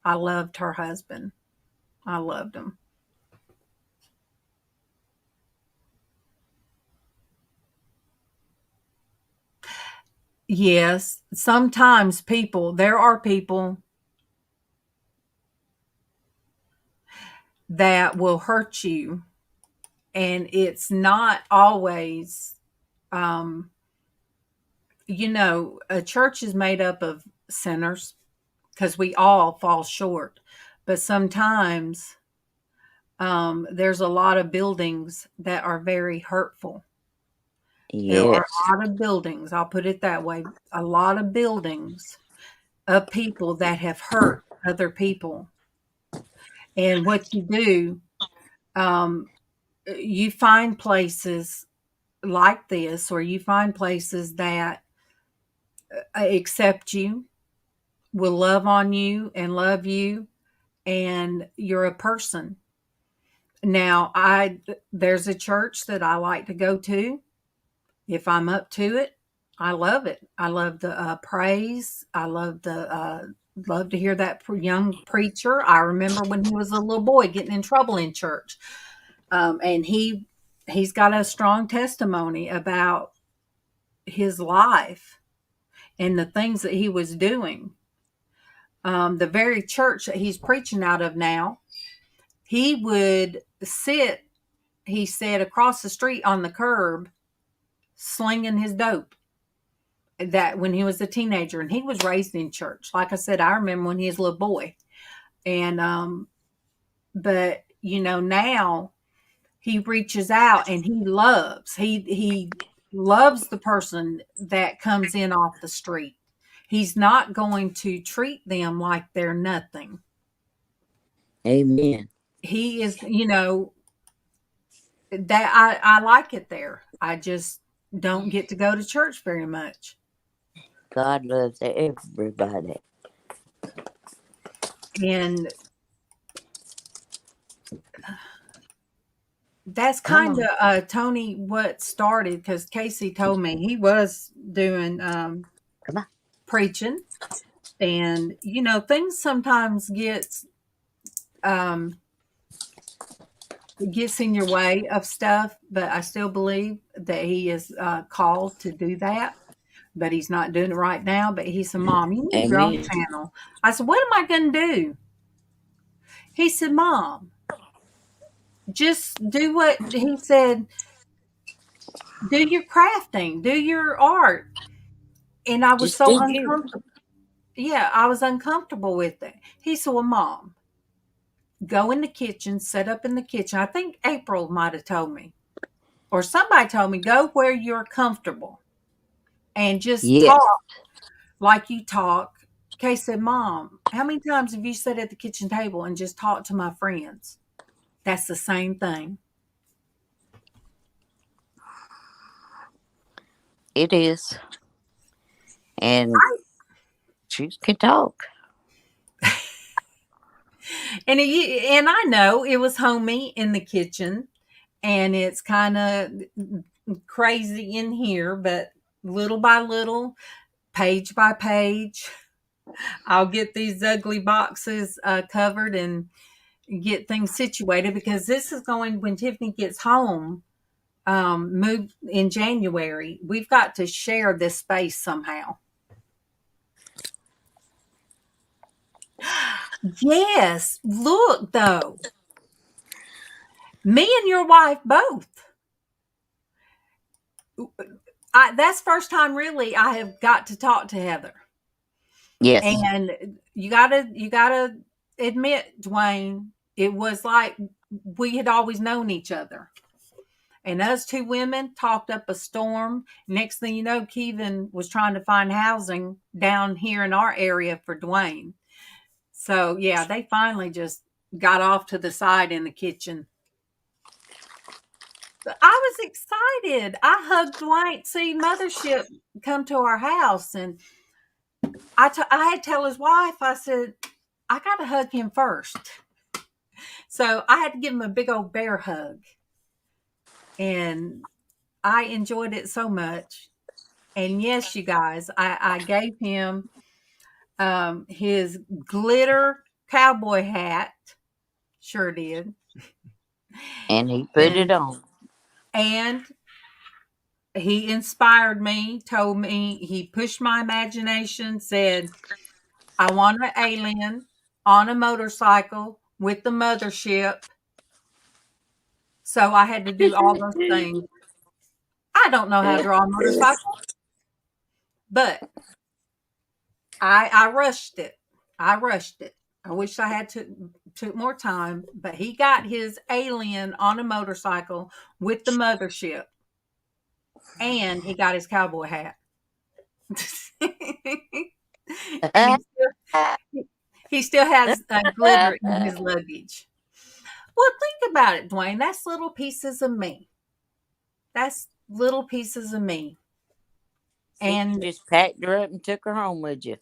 I loved her husband. I loved him. Yes, sometimes there are people that will hurt you, and it's not always, a church is made up of sinners because we all fall short. But sometimes there's a lot of buildings that are very hurtful. There are Yes. a lot of buildings, I'll put it that way, a lot of buildings of people that have hurt other people. And what you do, you find places like this, or you find places that accept you, will love on you and love you, and you're a person. Now, there's a church that I like to go to if I'm up to it. I love it. I love the praise. I love to hear that young preacher. I remember when he was a little boy getting in trouble in church, and he's got a strong testimony about his life and the things that he was doing. The very church that he's preaching out of now, he would sit, he said, across the street on the curb, slinging his dope. That when he was a teenager, and he was raised in church. Like I said, I remember when he was a little boy, and but now he reaches out and he loves. He loves the person that comes in off the street. He's not going to treat them like they're nothing. Amen. He is, that I like it there. I just don't get to go to church very much. God loves everybody. And that's kind of Tony what started, because Casey told me he was doing Come on. preaching, and things sometimes gets in your way of stuff, but I still believe that he is called to do that. But he's not doing it right now. But he said, Mom, you need your own Amen. channel. I said, what am I going to do? He said, Mom, just do what he said. do your crafting, do your art. And I was Just so do you. uncomfortable. Yeah, I was uncomfortable with it. He said, well, Mom, go in the kitchen, set up in the kitchen. I think April might have told me, or somebody told me, go where you're comfortable and just Yes. talk like you talk. Kay said, Mom, how many times have you sat at the kitchen table and just talked to my friends? That's the same thing. It is. And she can talk. And I know it was homey in the kitchen, and it's kind of crazy in here, but little by little, page by page, I'll get these ugly boxes covered and get things situated, because this is going when Tiffany gets home, moved in January. We've got to share this space somehow. Yes, look though, me and your wife both. That's first time really I have got to talk to Heather. Yes. And you gotta admit, Dwayne, it was like we had always known each other. And us two women talked up a storm. Next thing you know, Kevin was trying to find housing down here in our area for Dwayne. So yeah, they finally just got off to the side in the kitchen. But I was excited. I hugged Dwayne. See, Mothership come to our house, and I had to tell his wife, I said, I got to hug him first. So I had to give him a big old bear hug. And I enjoyed it so much. And yes, you guys, I gave him his glitter cowboy hat. Sure did. And he put it on. And he inspired me, told me, he pushed my imagination, said, I want an alien on a motorcycle with the mothership. So I had to do all those things. I don't know how to draw a motorcycle, but I rushed it. I rushed it. I wish I had took more time, but he got his alien on a motorcycle with the mothership, and he got his cowboy hat. And he still has glitter in his luggage. Well, think about it, Dwayne. That's little pieces of me. That's little pieces of me. And And just packed her up and took her home with you.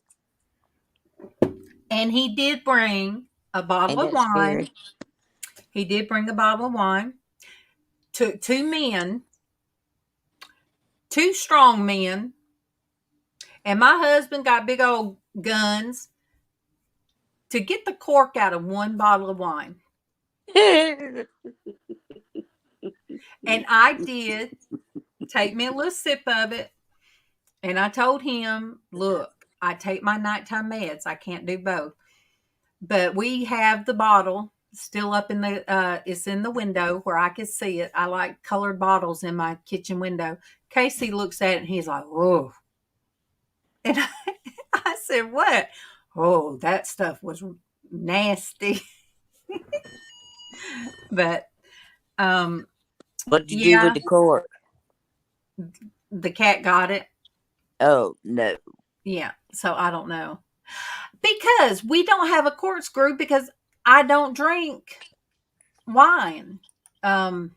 and he did bring a bottle Ain't of that wine. scary? He did bring a bottle of wine. Took two men, two strong men, and my husband got big old guns to get the cork out of one bottle of wine. And I did take me a little sip of it. And I told him, look, I take my nighttime meds. I can't do both. But we have the bottle still up in the, it's in the window where I can see it. I like colored bottles in my kitchen window. Casey looks at it and he's like, oh. And I said, what? Oh, that stuff was nasty. But, What did you do with the cork? The cat got it. Oh, no. Yeah. So I don't know. Because we don't have a corkscrew because I don't drink wine. I'm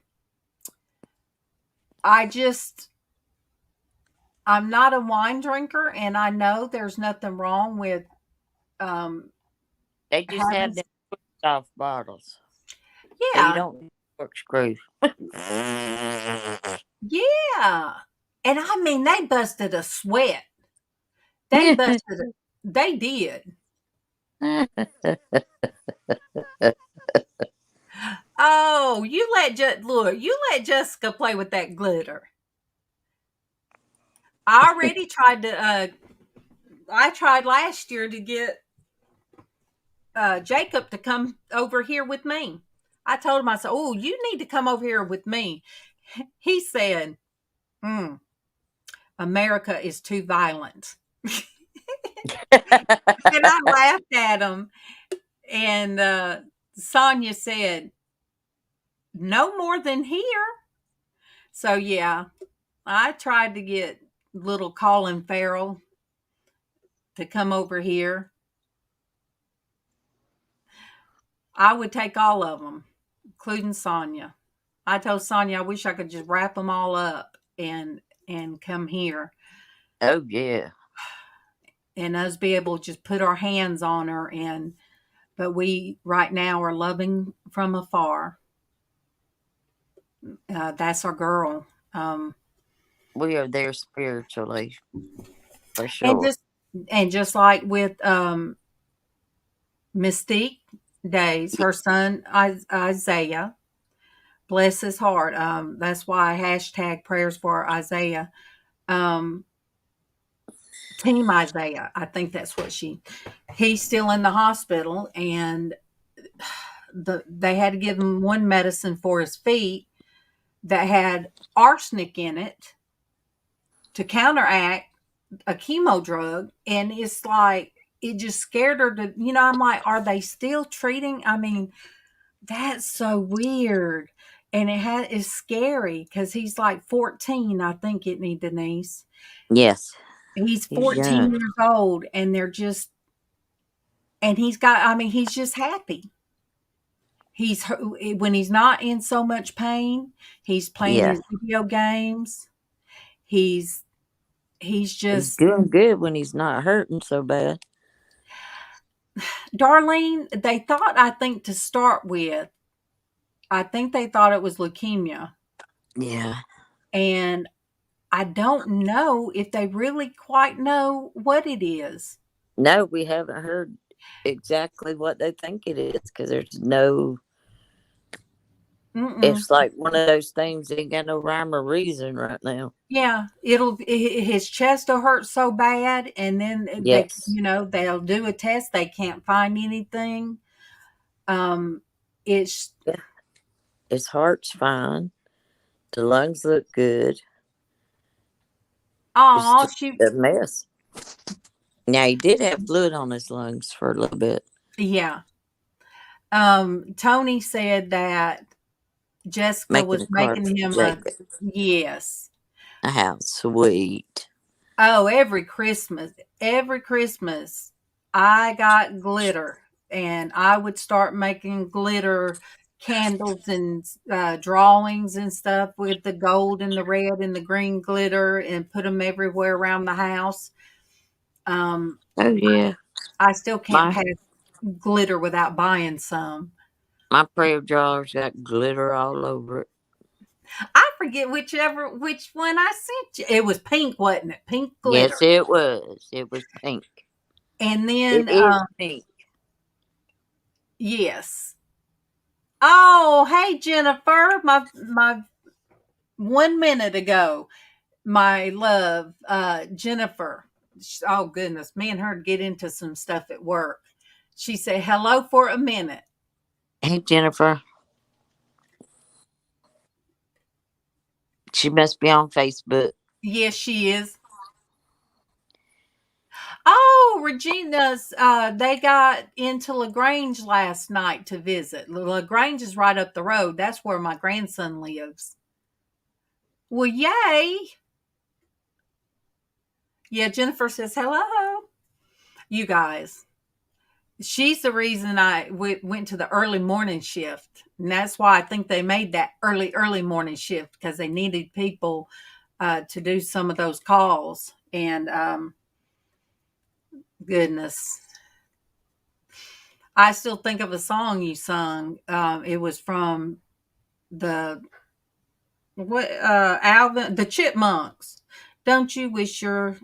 not a wine drinker, and I know there's nothing wrong with They just having, have them soft bottles. So yeah, you don't need corkscrew. yeah. And I mean, they busted a sweat. They they did. Oh, you let Jessica play with that glitter. I already tried to. I tried last year to get Jacob to come over here with me. I told him, I said, "Oh, you need to come over here with me." He said, Mm, America is too violent. And I laughed at him. And Sonia said, no more than here. So, yeah, I tried to get little Colin Farrell to come over here. I would take all of them, including Sonia. I told Sonia I wish I could just wrap them all up and come here. Oh yeah. And us be able to just put our hands on her, but we right now are loving from afar. That's our girl. We are there spiritually, for And sure. just like with Mystique Days, her son Isaiah, bless his heart. That's why hashtag prayers for Isaiah. Um, Team Isaiah, I think that's what he's still in the hospital, and they had to give him one medicine for his feet that had arsenic in it to counteract a chemo drug. And it's like, it just scared her to, I'm like, are they still treating? I mean, that's so weird. And it's scary because he's like 14, I think, isn't he, Denise? Yes. He's He's 14 young. years old, and he's just happy. When he's not in so much pain, he's playing Yeah. his video games. He's He's just, doing good when he's not hurting so bad. Darlene, I think to start with, I think they thought it was leukemia. Yeah. And I don't know if they really quite know what it is. No, we haven't heard exactly what they think it is because there's no. Mm-mm. It's like one of those things ain't got no rhyme or reason right now. Yeah, his chest will hurt so bad, and then Yes. they'll do a test, they can't find anything. It's Yeah. His heart's fine. The lungs look good. It's oh just shoot, a mess. Now he did have fluid on his lungs for a little bit. yeah. Tony said that Jessica Making was a card making for him a, Jacob. yes. How sweet. Oh, every Christmas, I got glitter, and I would start making glitter candles and drawings and stuff with the gold and the red and the green glitter, and put them everywhere around the house. Um, Oh yeah. I still can't My pass glitter without buying some. my prayer jar's got glitter all over it. I forget which one I sent you. It was pink, wasn't it? Pink glitter. Yes, it was. It was pink. And It then, is pink. yes. Oh, hey Jennifer, my 1 minute ago, my love, Jennifer. Oh goodness, me and her get into some stuff at work. She said hello for a minute. Hey Jennifer. She must be on Facebook. Yes, she is. Oh, Regina's. They got into LaGrange last night to visit. LaGrange is right up the road. That's where my grandson lives. Well, yay! Yeah, Jennifer says hello. You guys, she's the reason I went to the early morning shift, and that's why I think they made that early morning shift, because they needed people to do some of those calls. And goodness, I still think of a song you sung. It was from the what Alvin, the Chipmunks. Don't you wish your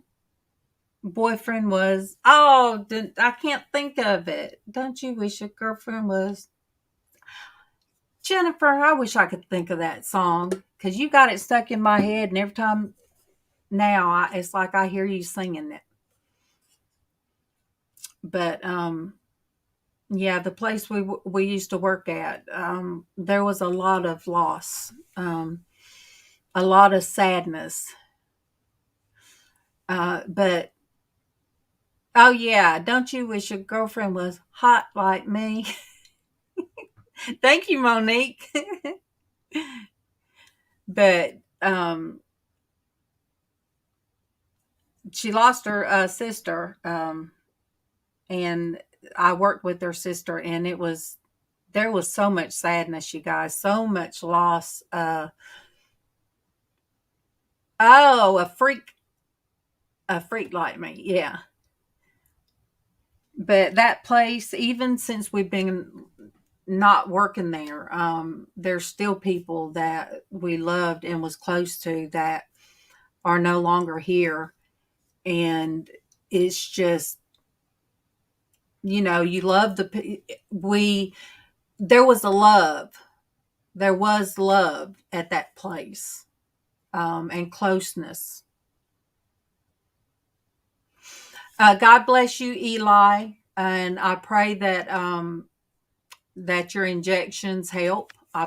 boyfriend was? Oh, I can't think of it. Don't you wish your girlfriend was? Jennifer, I wish I could think of that song, because you got it stuck in my head, and every time now it's like I hear you singing it. But yeah, the place we used to work at, there was a lot of loss. a lot of sadness. But oh yeah, don't you wish your girlfriend was hot like me? Thank you, Monique. But she lost her sister, and I worked with her sister, and there was so much sadness, you guys, so much loss. Oh, a freak like me, yeah. But that place, even since we've been not working there, there's still people that we loved and was close to that are no longer here. And it's just, you love there was love at that place, and closeness. God bless you, Eli, and I pray that your injections help. I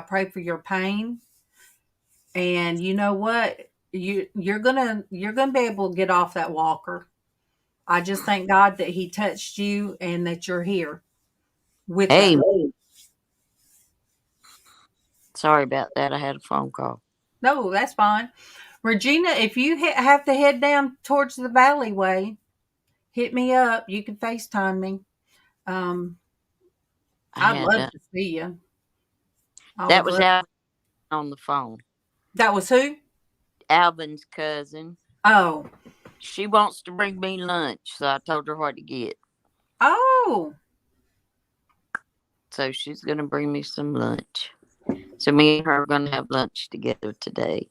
pray for your pain, and you know what, you're gonna be able to get off that walker. I just thank God that He touched you and that you're here with Hey, us. sorry about that. I had a phone call. No, that's fine. Regina, if you have to head down towards the Valleyway, hit me up. You can FaceTime me. Um, I I'd had love to see you. I that would was love. Alvin on the phone. That was who? Alvin's cousin. Oh, She wants to bring me lunch, so I told her what to get. oh. So she's gonna bring me some lunch. So me and her are gonna have lunch together today.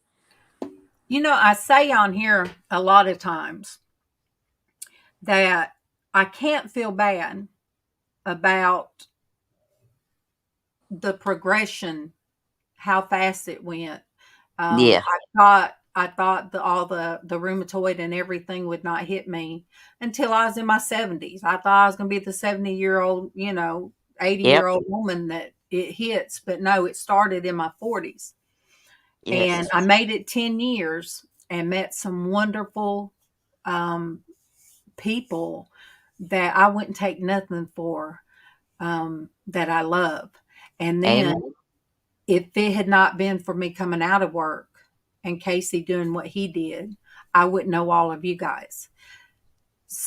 I say on here a lot of times that I can't feel bad about the progression, how fast it went. Yeah. I thought all the rheumatoid and everything would not hit me until I was in my 70s. I thought I was going to be the 70-year-old, 80 Yep. year old woman that it hits, but no, it started in my 40s. And Yes. I made it 10 years and met some wonderful um, people that I wouldn't take nothing for, that I love. And then Amen. if it had not been for me coming out of work and Casey doing what he did, I wouldn't know all of you guys.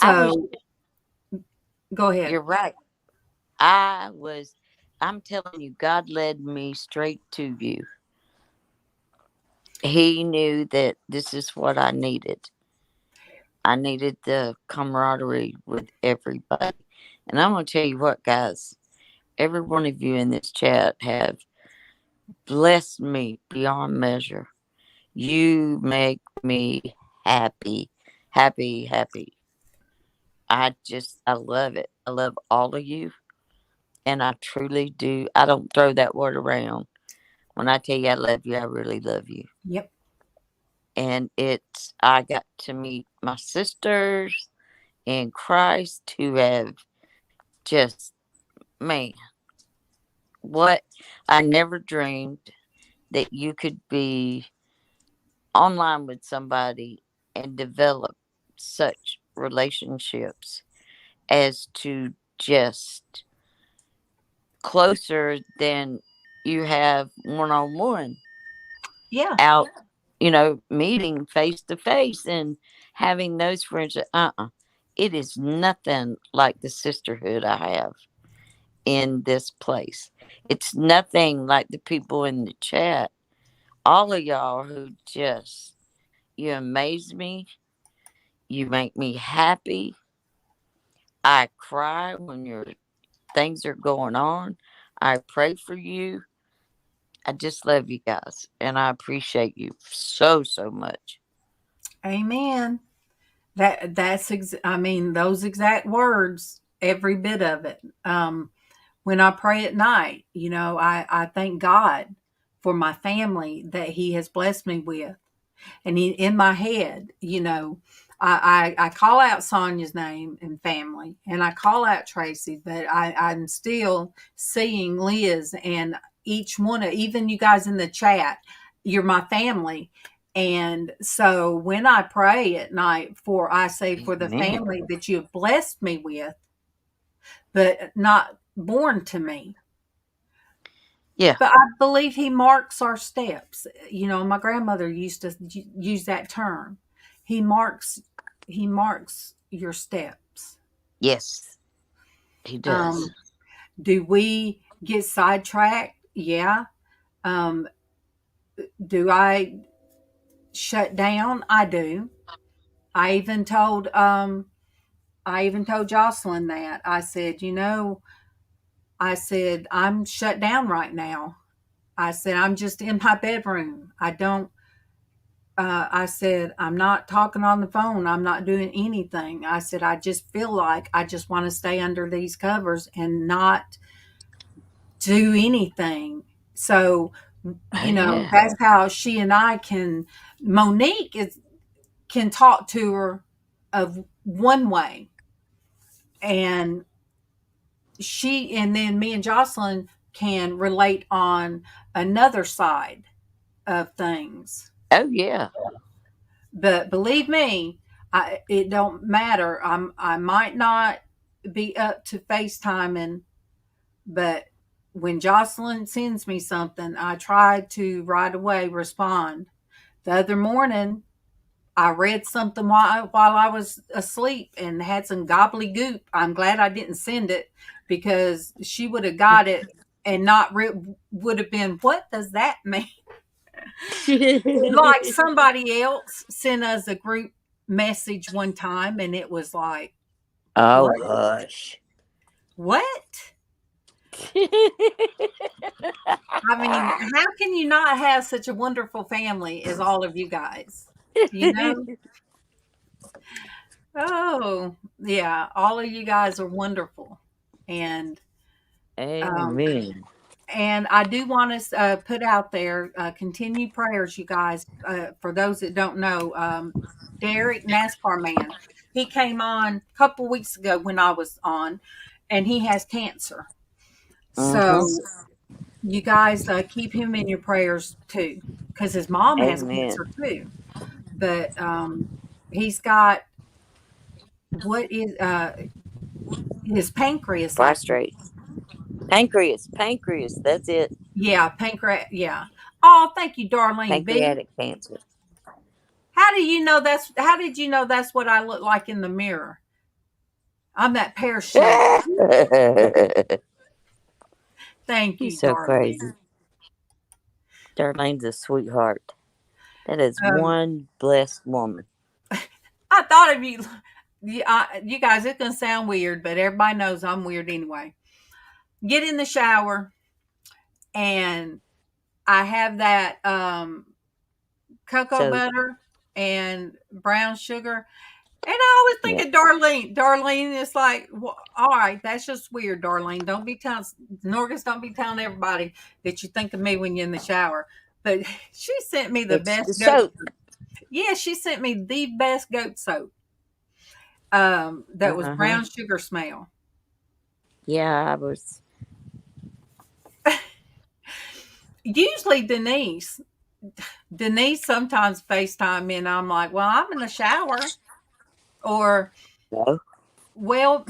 I was. So go ahead. You're right. I'm telling you, God led me straight to you. He knew that this is what I needed. I needed the camaraderie with everybody. And I'm going to tell you what, guys, every one of you in this chat have blessed me beyond measure. You make me happy, happy, happy. I love it. I love all of you. And I truly do. I don't throw that word around. When I tell you I love you, I really love you. Yep. And I got to meet my sisters in Christ who have just, man, what I never dreamed that you could be online with somebody and develop such relationships as to just closer than you have one on one Yeah. out, meeting face to face and having those friends. It is nothing like the sisterhood I have in this place. It's nothing like the people in the chat. All of y'all who you amaze me. You make me happy. I cry when your things are going on. I pray for you. I just love you guys and I appreciate you so, so much. Amen. I mean, those exact words, every bit of it. When I pray at night, I thank God for my family that He has blessed me with. And in my head, I call out Sonia's name and family, and I call out Traci, but I'm still seeing Lizz and each one of, even you guys in the chat, you're my family. And so when I pray at night for the family that you have blessed me with, but not born to me. Yeah. But I believe he marks our steps. My grandmother used to use that term. He marks your steps. Yes, he does. Do we get sidetracked? Yeah. Do I shut down? I do. I even told Jocelyn that. I said, I'm shut down right now. I said, I'm just in my bedroom. I said, I'm not talking on the phone. I'm not doing anything. I said, I just feel like I just want to stay under these covers and not do anything. So, that's how she and I Monique can talk to her of one way. And then me and Jocelyn can relate on another side of things. Oh yeah. But believe me, it don't matter. I might not be up to FaceTiming, but when Jocelyn sends me something, I try to right away respond. The other morning, I read something while I was asleep and had some gobbledygook. I'm glad I didn't send it, because she would have got it and not would have been, what does that mean? Like somebody else sent us a group message one time, and it was like, oh, hush. What? I mean, how can you not have such a wonderful family as all of you guys? Oh, yeah, all of you guys are wonderful. And Amen. And I do want to put out there, continue prayers, you guys, for those that don't know. Derek, NASCAR man, he came on a couple weeks ago when I was on, and he has cancer. So you guys keep him in your prayers too, because his mom has cancer too. But he's got his pancreas. Prostrate. Pancreas. That's it. Yeah, pancreas. Yeah. Oh, thank you, Darlene. Pancreatic cancer. How did you know that's what I look like in the mirror? I'm that pear shape. Thank you, You're so Darlene. crazy. Darlene's a sweetheart. That is one blessed woman. I thought of you. You guys, it's going to sound weird, but everybody knows I'm weird anyway. Get in the shower, and I have that cocoa butter and brown sugar. And I always think of Darlene. Darlene is like, well, all right, that's just weird, Darlene. Don't be telling everybody that you think of me when you're in the shower. But she sent me the best goat soap. Yeah, she sent me the best goat soap. That was brown sugar smell. Yeah, I was. Usually Denise sometimes FaceTime me, and I'm like, well, I'm in the shower. Or, well,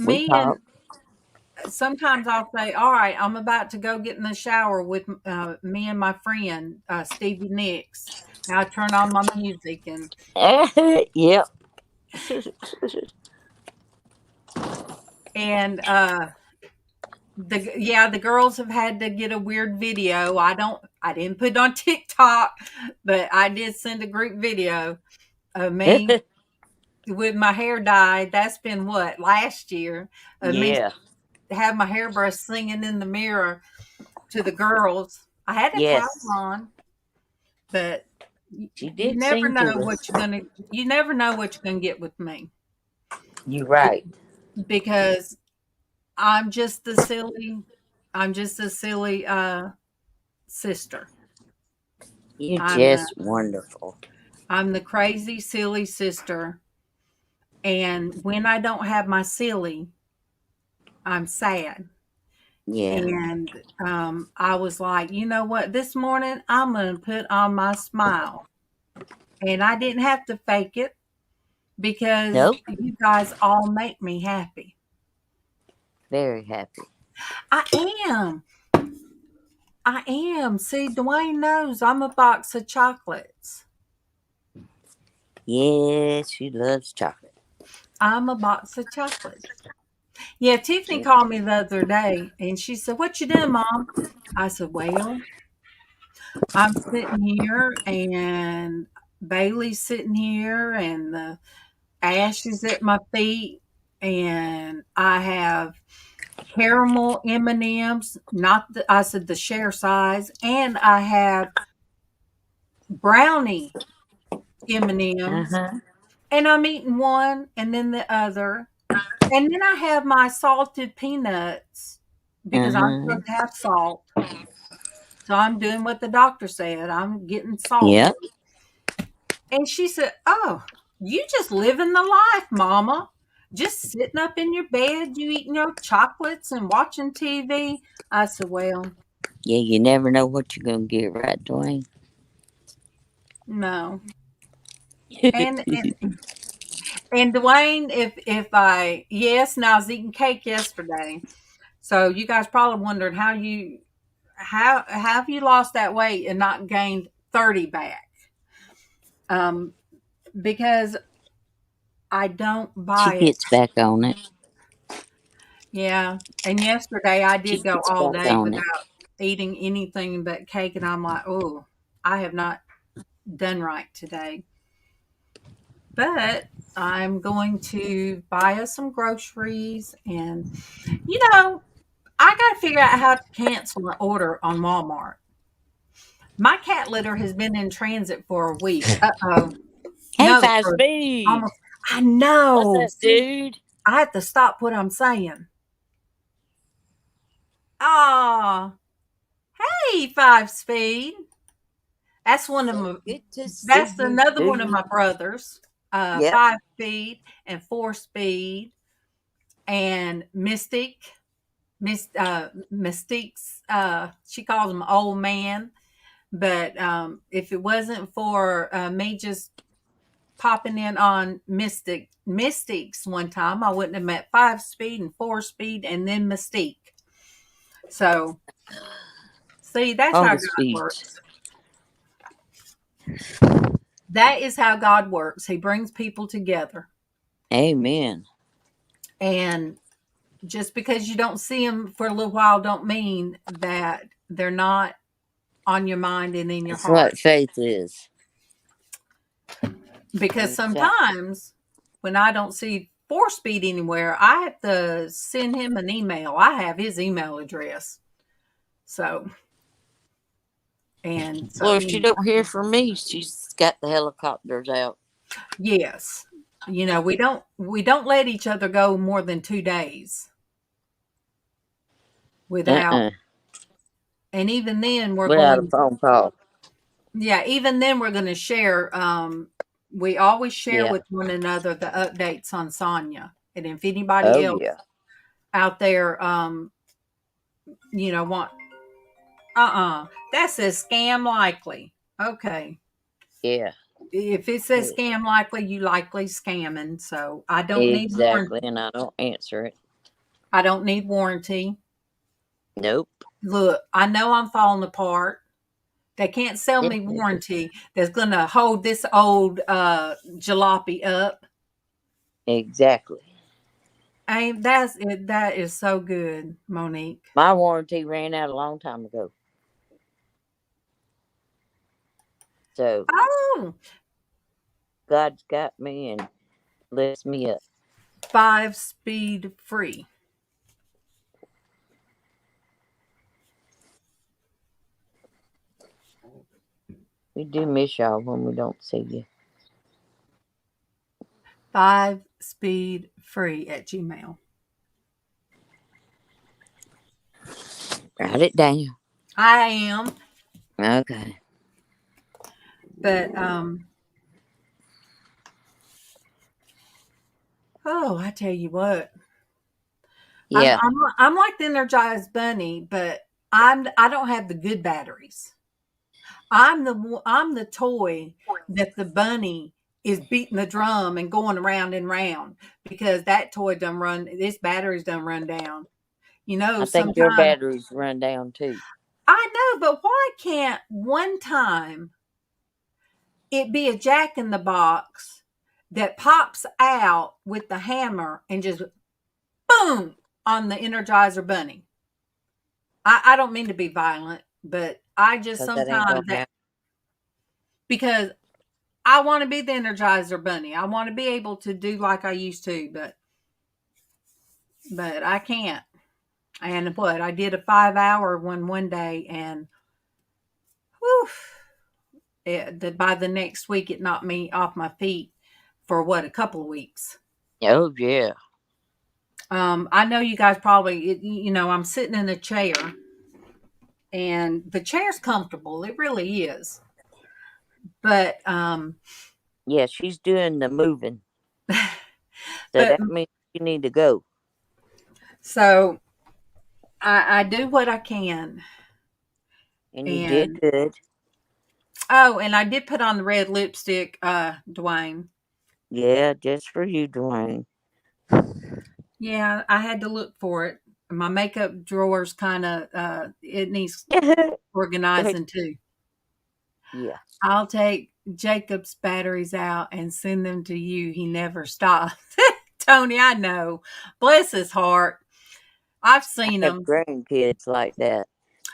sometimes I'll say, all right, I'm about to go get in the shower with me and my friend, Stevie Nicks. Now I turn on my music and. Yep. And the girls have had to get a weird video. I didn't put it on TikTok, but I did send a group video of me with my hair dyed. That's been last year. Me have my hairbrush singing in the mirror to the girls. I had a towel on, but you never know what you're gonna get with me. You're right. Because I'm just a silly sister. You're just wonderful. I'm the crazy, silly sister. And when I don't have my silly, I'm sad. Yeah. And I was like, you know what? This morning I'm going to put on my smile. And I didn't have to fake it because Nope. you guys all make me happy. Very happy. I am. I am. See, Dwayne knows I'm a box of chocolates. Yes, she loves chocolate. I'm a box of chocolates. Yeah, Tiffany called me the other day and she said, "What you doing, Mom?" I said, "Well, I'm sitting here and Bailey's sitting here and the ash is at my feet and I have caramel M&Ms, not the I said the share size, and I have brownie M&Ms, Uh-huh. and I'm eating one and then the other. And then I have my salted peanuts because I'm Uh-huh. supposed to have salt. So I'm doing what the doctor said. I'm getting salty. Yep. And she said, "Oh, you just living the life, Mama. Just sitting up in your bed, you eating your chocolates and watching TV." I said, "Well, Yeah, you never know what you're gonna get, right, Dwayne? no." And Dwayne, if I yes, and I was eating cake yesterday. So you guys probably wondered how have you lost that weight and not gained 30 back? Um, because I don't She buy it. gets back on it. Yeah. And yesterday I She did go gets all back day on it. without eating anything but cake, and I'm like, oh, I have not done right today. But I'm going to buy us some groceries, and you know, I got to figure out how to cancel an order on Walmart. My cat litter has been in transit for a week. Uh-oh. Hey, No, Five for Speed. almost I What's know. up, See, dude? I have to stop what I'm saying. Ah, hey, 5 Speed. That's one of So my good to see that's you, another one of dude. my brothers. Yep. 5 Speed and 4 Speed and Mystique's she calls him old man. But if it wasn't for me just popping in on Mystics one time, I wouldn't have met 5 Speed and 4 Speed and then Mystique. So see, that's On how the God speed. works. That is how God works. He brings people together. Amen. And just because you don't see them for a little while don't mean that they're not on your mind and in your That's heart. what faith is. Because Exactly. sometimes when I don't see 4 Speed anywhere, I have to send him an email. I have his email address. So, and so Well, if she anyway, don't hear from me, she's got the helicopters out. yes, we don't let each other go more than 2 days without, Uh-uh. and even then we're Without a going, phone call. yeah, even then we're going to share. We always share Yeah. with one another the updates on Sonya, and if anybody Oh, else yeah. out there, want that says scam likely. Okay. Yeah. If it says e- scam likely, you likely scamming. So I don't need Exactly. warranty. And I don't answer it. I don't need warranty. Nope. Look, I know I'm falling apart. They can't sell me warranty that's gonna hold this old jalopy up. Exactly. That is so good, Monique. My warranty ran out a long time ago. So Oh, God's got me and lifts me up. 5 Speed free. We do miss y'all when we don't see you. 5 Speed free at Gmail. Write it down. I am, Okay. but oh, I tell you what. Yeah. I'm like the Energized Bunny, but I don't have the good batteries. I'm the toy that the bunny is beating the drum and going around and round because that toy done run. This battery's done run down. I think your Sometimes batteries run down too. I know, but why can't one time it be a Jack in the Box that pops out with the hammer and just boom on the Energizer Bunny? I don't mean to be violent, but I just Because that ain't going sometimes to happen. because I want to be the Energizer Bunny. I want to be able to do like I used to, but I can't. And what I did a 5 hour one day, and whew, by the next week it knocked me off my feet for a couple of weeks. Oh, yeah. I know you guys probably, I'm sitting in a chair, and the chair's comfortable. It really is. But Yeah, she's doing the moving. So but that means you need to go. so I do what I can, And you did and good. oh, and I did put on the red lipstick, Dwayne. Yeah, just for you, Dwayne. Yeah, I had to look for it. My makeup drawer's kind of it needs organizing too. Yeah. I'll take Jacob's batteries out and send them to you. He never stops. Tony, I know. Bless his heart. I've seen I have him. grandkids like that.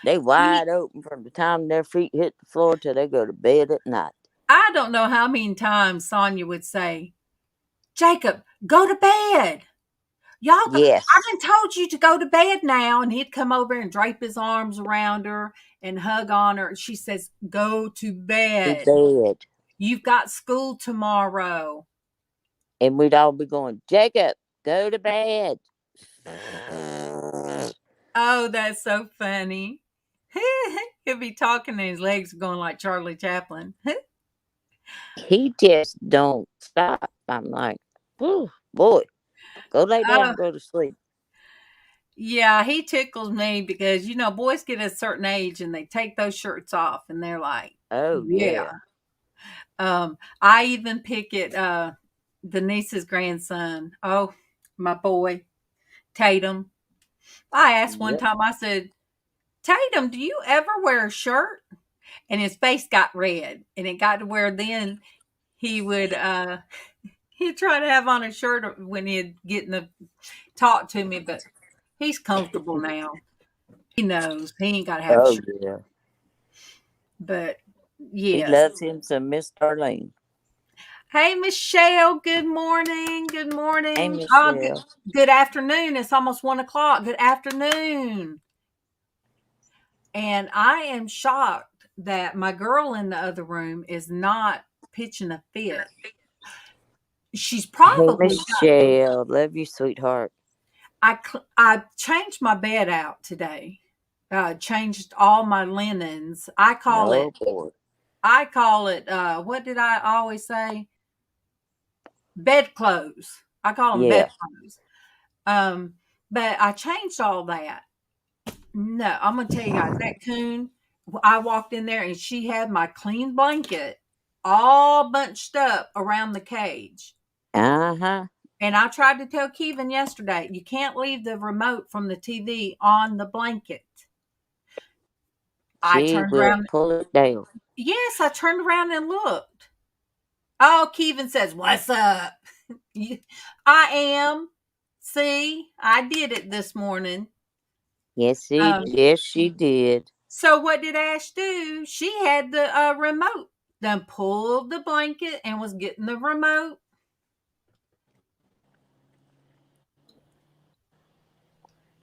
They wide open from the time their feet hit the floor till they go to bed at night. I don't know how many times Sonia would say, Jacob, go to bed. Y'all, Yes. I done told you to go to bed now. And he'd come over and drape his arms around her and hug on her. She says, go to bed. To bed. You've got school tomorrow. And we'd all be going, Jacob, go to bed. Oh, that's so funny. He'll be talking and his legs are going like Charlie Chaplin. He just don't stop. I'm like, oh, boy, go lay down and go to sleep. Yeah, he tickles me because, boys get a certain age and they take those shirts off and they're like, Oh, yeah. I even pick it, the niece's grandson. Oh, my boy, Tatum. I asked one time, I said, Tatum, do you ever wear a shirt? And his face got red, and it got to where then he would he'd try to have on a shirt when he'd get in the talk to me, but he's comfortable now. He knows he ain't got to have a shirt. Yeah. But He yes. loves him some Miss Darlene. Hey, Michelle. Good morning. Good morning. Hey, Michelle. Good afternoon. It's almost 1:00. Good afternoon. And I am shocked that my girl in the other room is not pitching a fit. She's probably. Hey, Michelle. Love you, sweetheart. I changed my bed out today. Changed all my linens. I call it. What did I always say? Bedclothes. I call them bedclothes. But I changed all that. No, I'm gonna tell you guys that coon. I walked in there and she had my clean blanket all bunched up around the cage. Uh-huh. And I tried to tell Kevin yesterday, you can't leave the remote from the TV on the blanket. I turned around. Pull it down. Yes, I turned around and looked. Oh, Kevin says, what's up? I am. See, I did it this morning. Yes, she did. So what did Ash do? She had the remote. Then pulled the blanket and was getting the remote.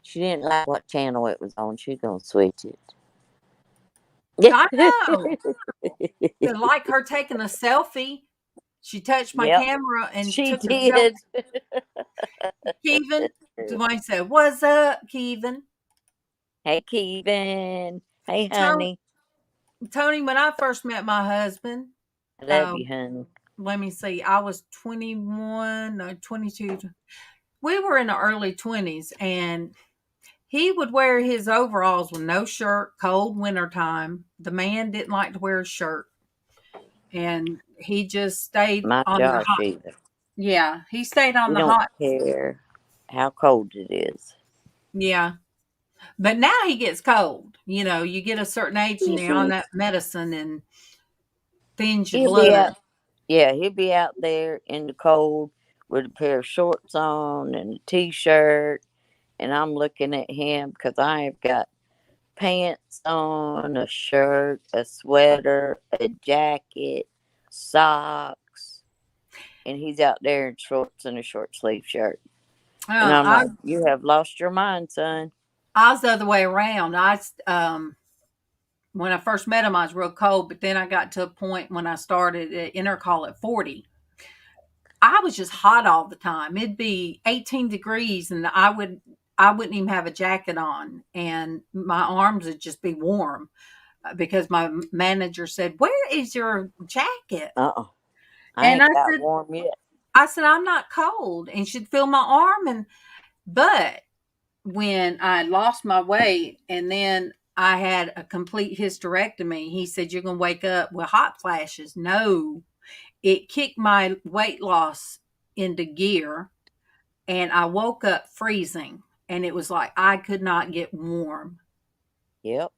She didn't like what channel it was on. She's going to switch it. I know. Like her taking a selfie. She touched my camera and she took did. a selfie. Kevin, Dwayne said, what's up, Kevin? Hey, Kevin. Hey, honey. Tony, when I first met my husband. I love you, honey. Let me see. I was 21 or 22. we were in the early 20s, and he would wear his overalls with no shirt, cold wintertime. The man didn't like to wear a shirt. And he just stayed My on the Josh hot. either. Yeah, he stayed on He the don't hot. care how cold it is. Yeah. But now he gets cold. You know, you get a certain age and you're on that medicine and thins your He'll be blood. out. Yeah, he'll be out there in the cold with a pair of shorts on and a t-shirt, and I'm looking at him because I have got pants on, a shirt, a sweater, a jacket, socks, and he's out there in shorts and a short sleeve shirt. And I'm I like, you have lost your mind, son. I was the other way around. When I first met him, I was real cold, but then I got to a point when I started at intercall at 40. I was just hot all the time. It'd be 18 degrees and I wouldn't even have a jacket on and my arms would just be warm because my manager said, "Where is your jacket?" I And ain't got warm yet. I said, "I'm not cold." And she'd feel my arm but when I lost my weight and then I had a complete hysterectomy, he said, "You're going to wake up with hot flashes." No, it kicked my weight loss into gear and I woke up freezing and it was like I could not get warm. Yep.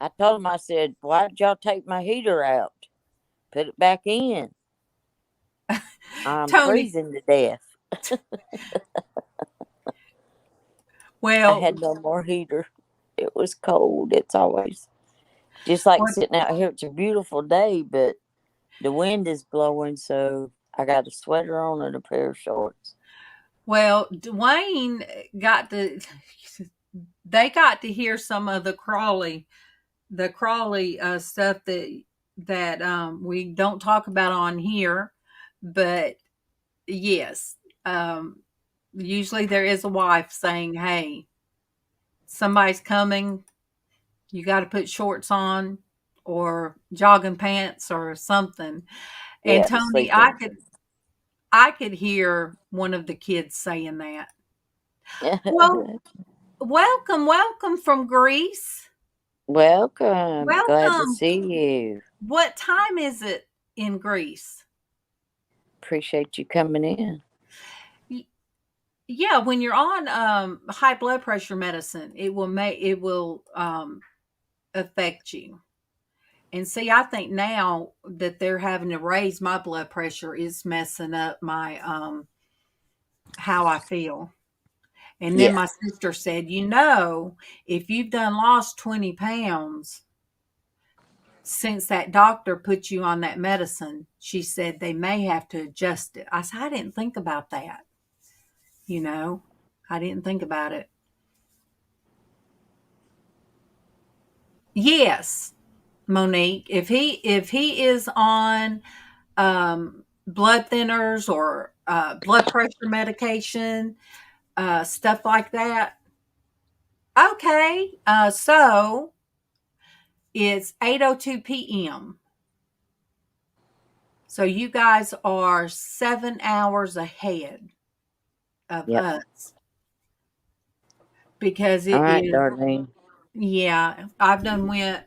I told him, I said, why did y'all take my heater out? Put it back in. I'm Tony, freezing to death. I well, had no more heater. It was cold. It's always just like what, sitting out here. It's a beautiful day, but the wind is blowing, so I got a sweater on and a pair of shorts. well, Dwayne they got to hear some of the Crawley stuff that we don't talk about on here, but yes, usually there is a wife saying, "Hey, somebody's coming. You got to put shorts on or jogging pants or something." And Yeah, to Tony, sleep in. I could hear one of the kids saying that. Well, welcome from Greece. Welcome. Glad to Welcome. see you. What time is it in Greece? Appreciate you coming in. Yeah, when you're on high blood pressure medicine, it will affect you. And see, I think now that they're having to raise my blood pressure is messing up my how I feel. And then Yeah. my sister said, if you've done lost 20 pounds since that doctor put you on that medicine, she said they may have to adjust it. I said, I didn't think about that. I didn't think about it. Yes, Monique, if he is on blood thinners or blood pressure medication, stuff like that. Okay, so it's 8:02 p.m. So you guys are 7 hours ahead of Yep. us because All it right, is. Darlene. Yeah, I've done went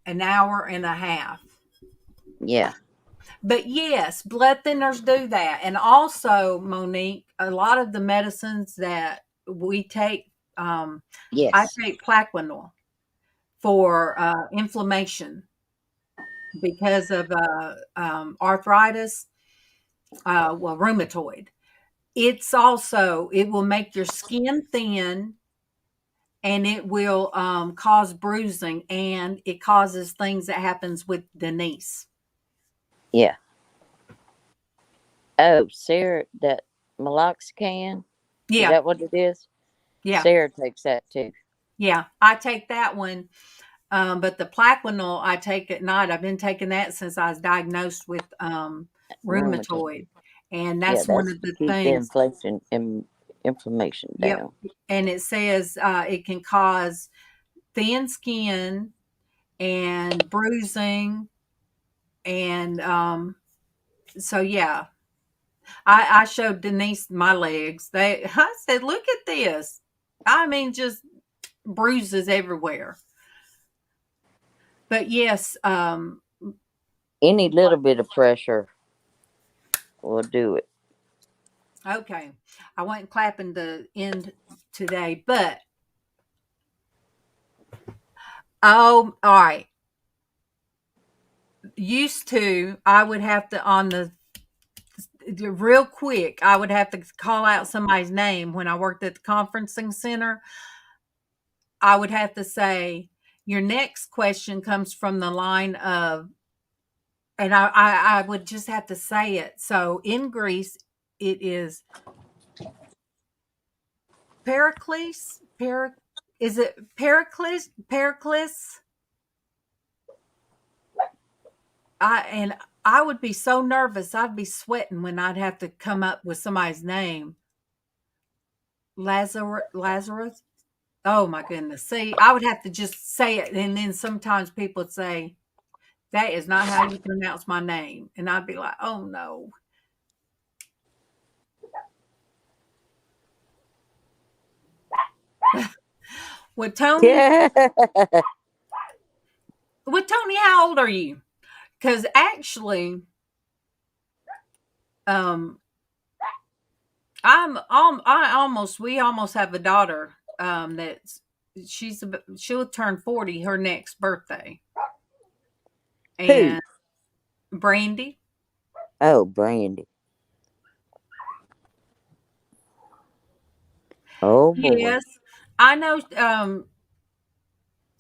an hour and a half. Yeah. But yes, blood thinners do that. And also, Monique, a lot of the medicines that we take, I Yes. take Plaquenil for inflammation because of arthritis, rheumatoid. It will make your skin thin and it will cause bruising and it causes things that happens with Denise. Yeah. Oh, Sarah, that meloxicam, is Yeah. that what it is? Yeah. Sarah takes that too. Yeah. I take that one. But the Plaquenil I take at night. I've been taking that since I was diagnosed with Rheumatoid. rheumatoid. And Yeah, that's one that's of to the keep the things. inflammation Yep. down. And it says it can cause thin skin and bruising. And so, yeah. I showed Denise my legs. I said, look at this. I mean, just bruises everywhere. But yes, any little bit of pressure will do it. okay. I wasn't clapping the end today, but oh, all right. Used to, I would have to on the real quick, I would have to call out somebody's name when I worked at the conferencing center. I would have to say, your next question comes from the line of, and I would just have to say it. So in Greece, it is Pericles. Is it Pericles? Pericles? I would be so nervous. I'd be sweating when I'd have to come up with somebody's name. Lazarus. Oh my goodness. See, I would have to just say it. And then sometimes people would say, that is not how you pronounce my name. And I'd be like, oh no. With Tony, Yeah. how old are you? Because actually, we almost have a daughter that's she'll turn 40 her next birthday. And Who? Brandy. Oh, Brandy. Oh boy. Yes, I know.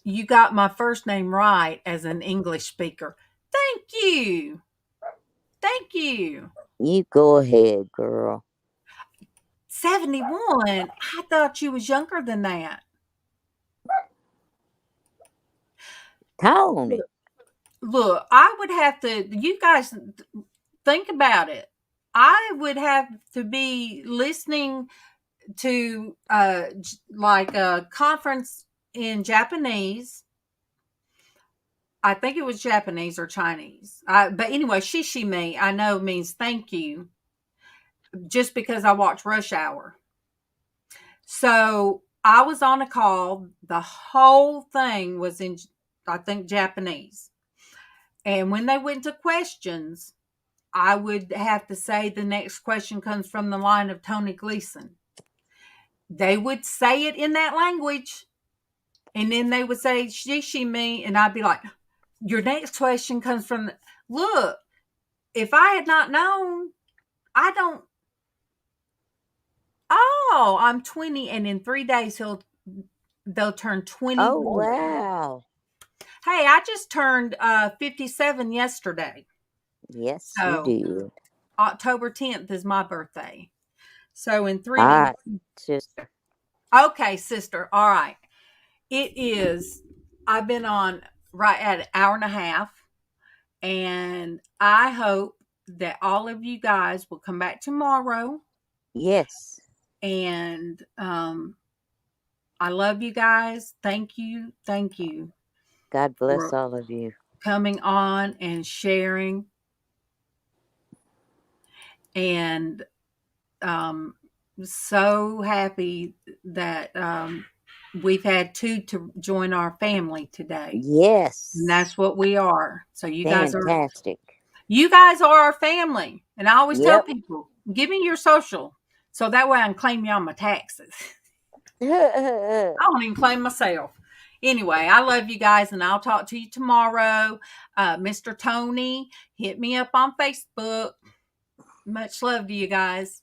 You got my first name right as an English speaker. Thank you. Thank you. You go ahead, girl. 71. I thought you was younger than that. Tony. Look, I would have to, you guys think about it. I would have to be listening to like a conference in Japanese. I think it was Japanese or Chinese. But anyway, shishime, I know means thank you, just because I watch Rush Hour. So I was on a call. The whole thing was in, I think, Japanese. And when they went to questions, I would have to say the next question comes from the line of Tony Gleason. They would say it in that language. And then they would say, shishime. And I'd be like, your next question comes from, look, if I had not known, I don't. Oh, I'm 20, and in 3 days they'll turn 21. Oh wow! Hey, I just turned 57 yesterday. Yes, So, you did. October 10th is my birthday. So in 3 All days. right, sister. Okay, sister. All right. It is. I've been on right at an hour and a half, and I hope that all of you guys will come back tomorrow. Yes. And I love you guys. Thank you. Thank you. God bless all of you. Coming on and sharing. And so happy that we've had two to join our family today. Yes. And that's what we are. So you Fantastic. You guys are our family. And I always tell people, give me your social so that way I can claim you on my taxes. I don't even claim myself. Anyway, I love you guys, and I'll talk to you tomorrow. Mr. Tony, hit me up on Facebook. Much love to you guys.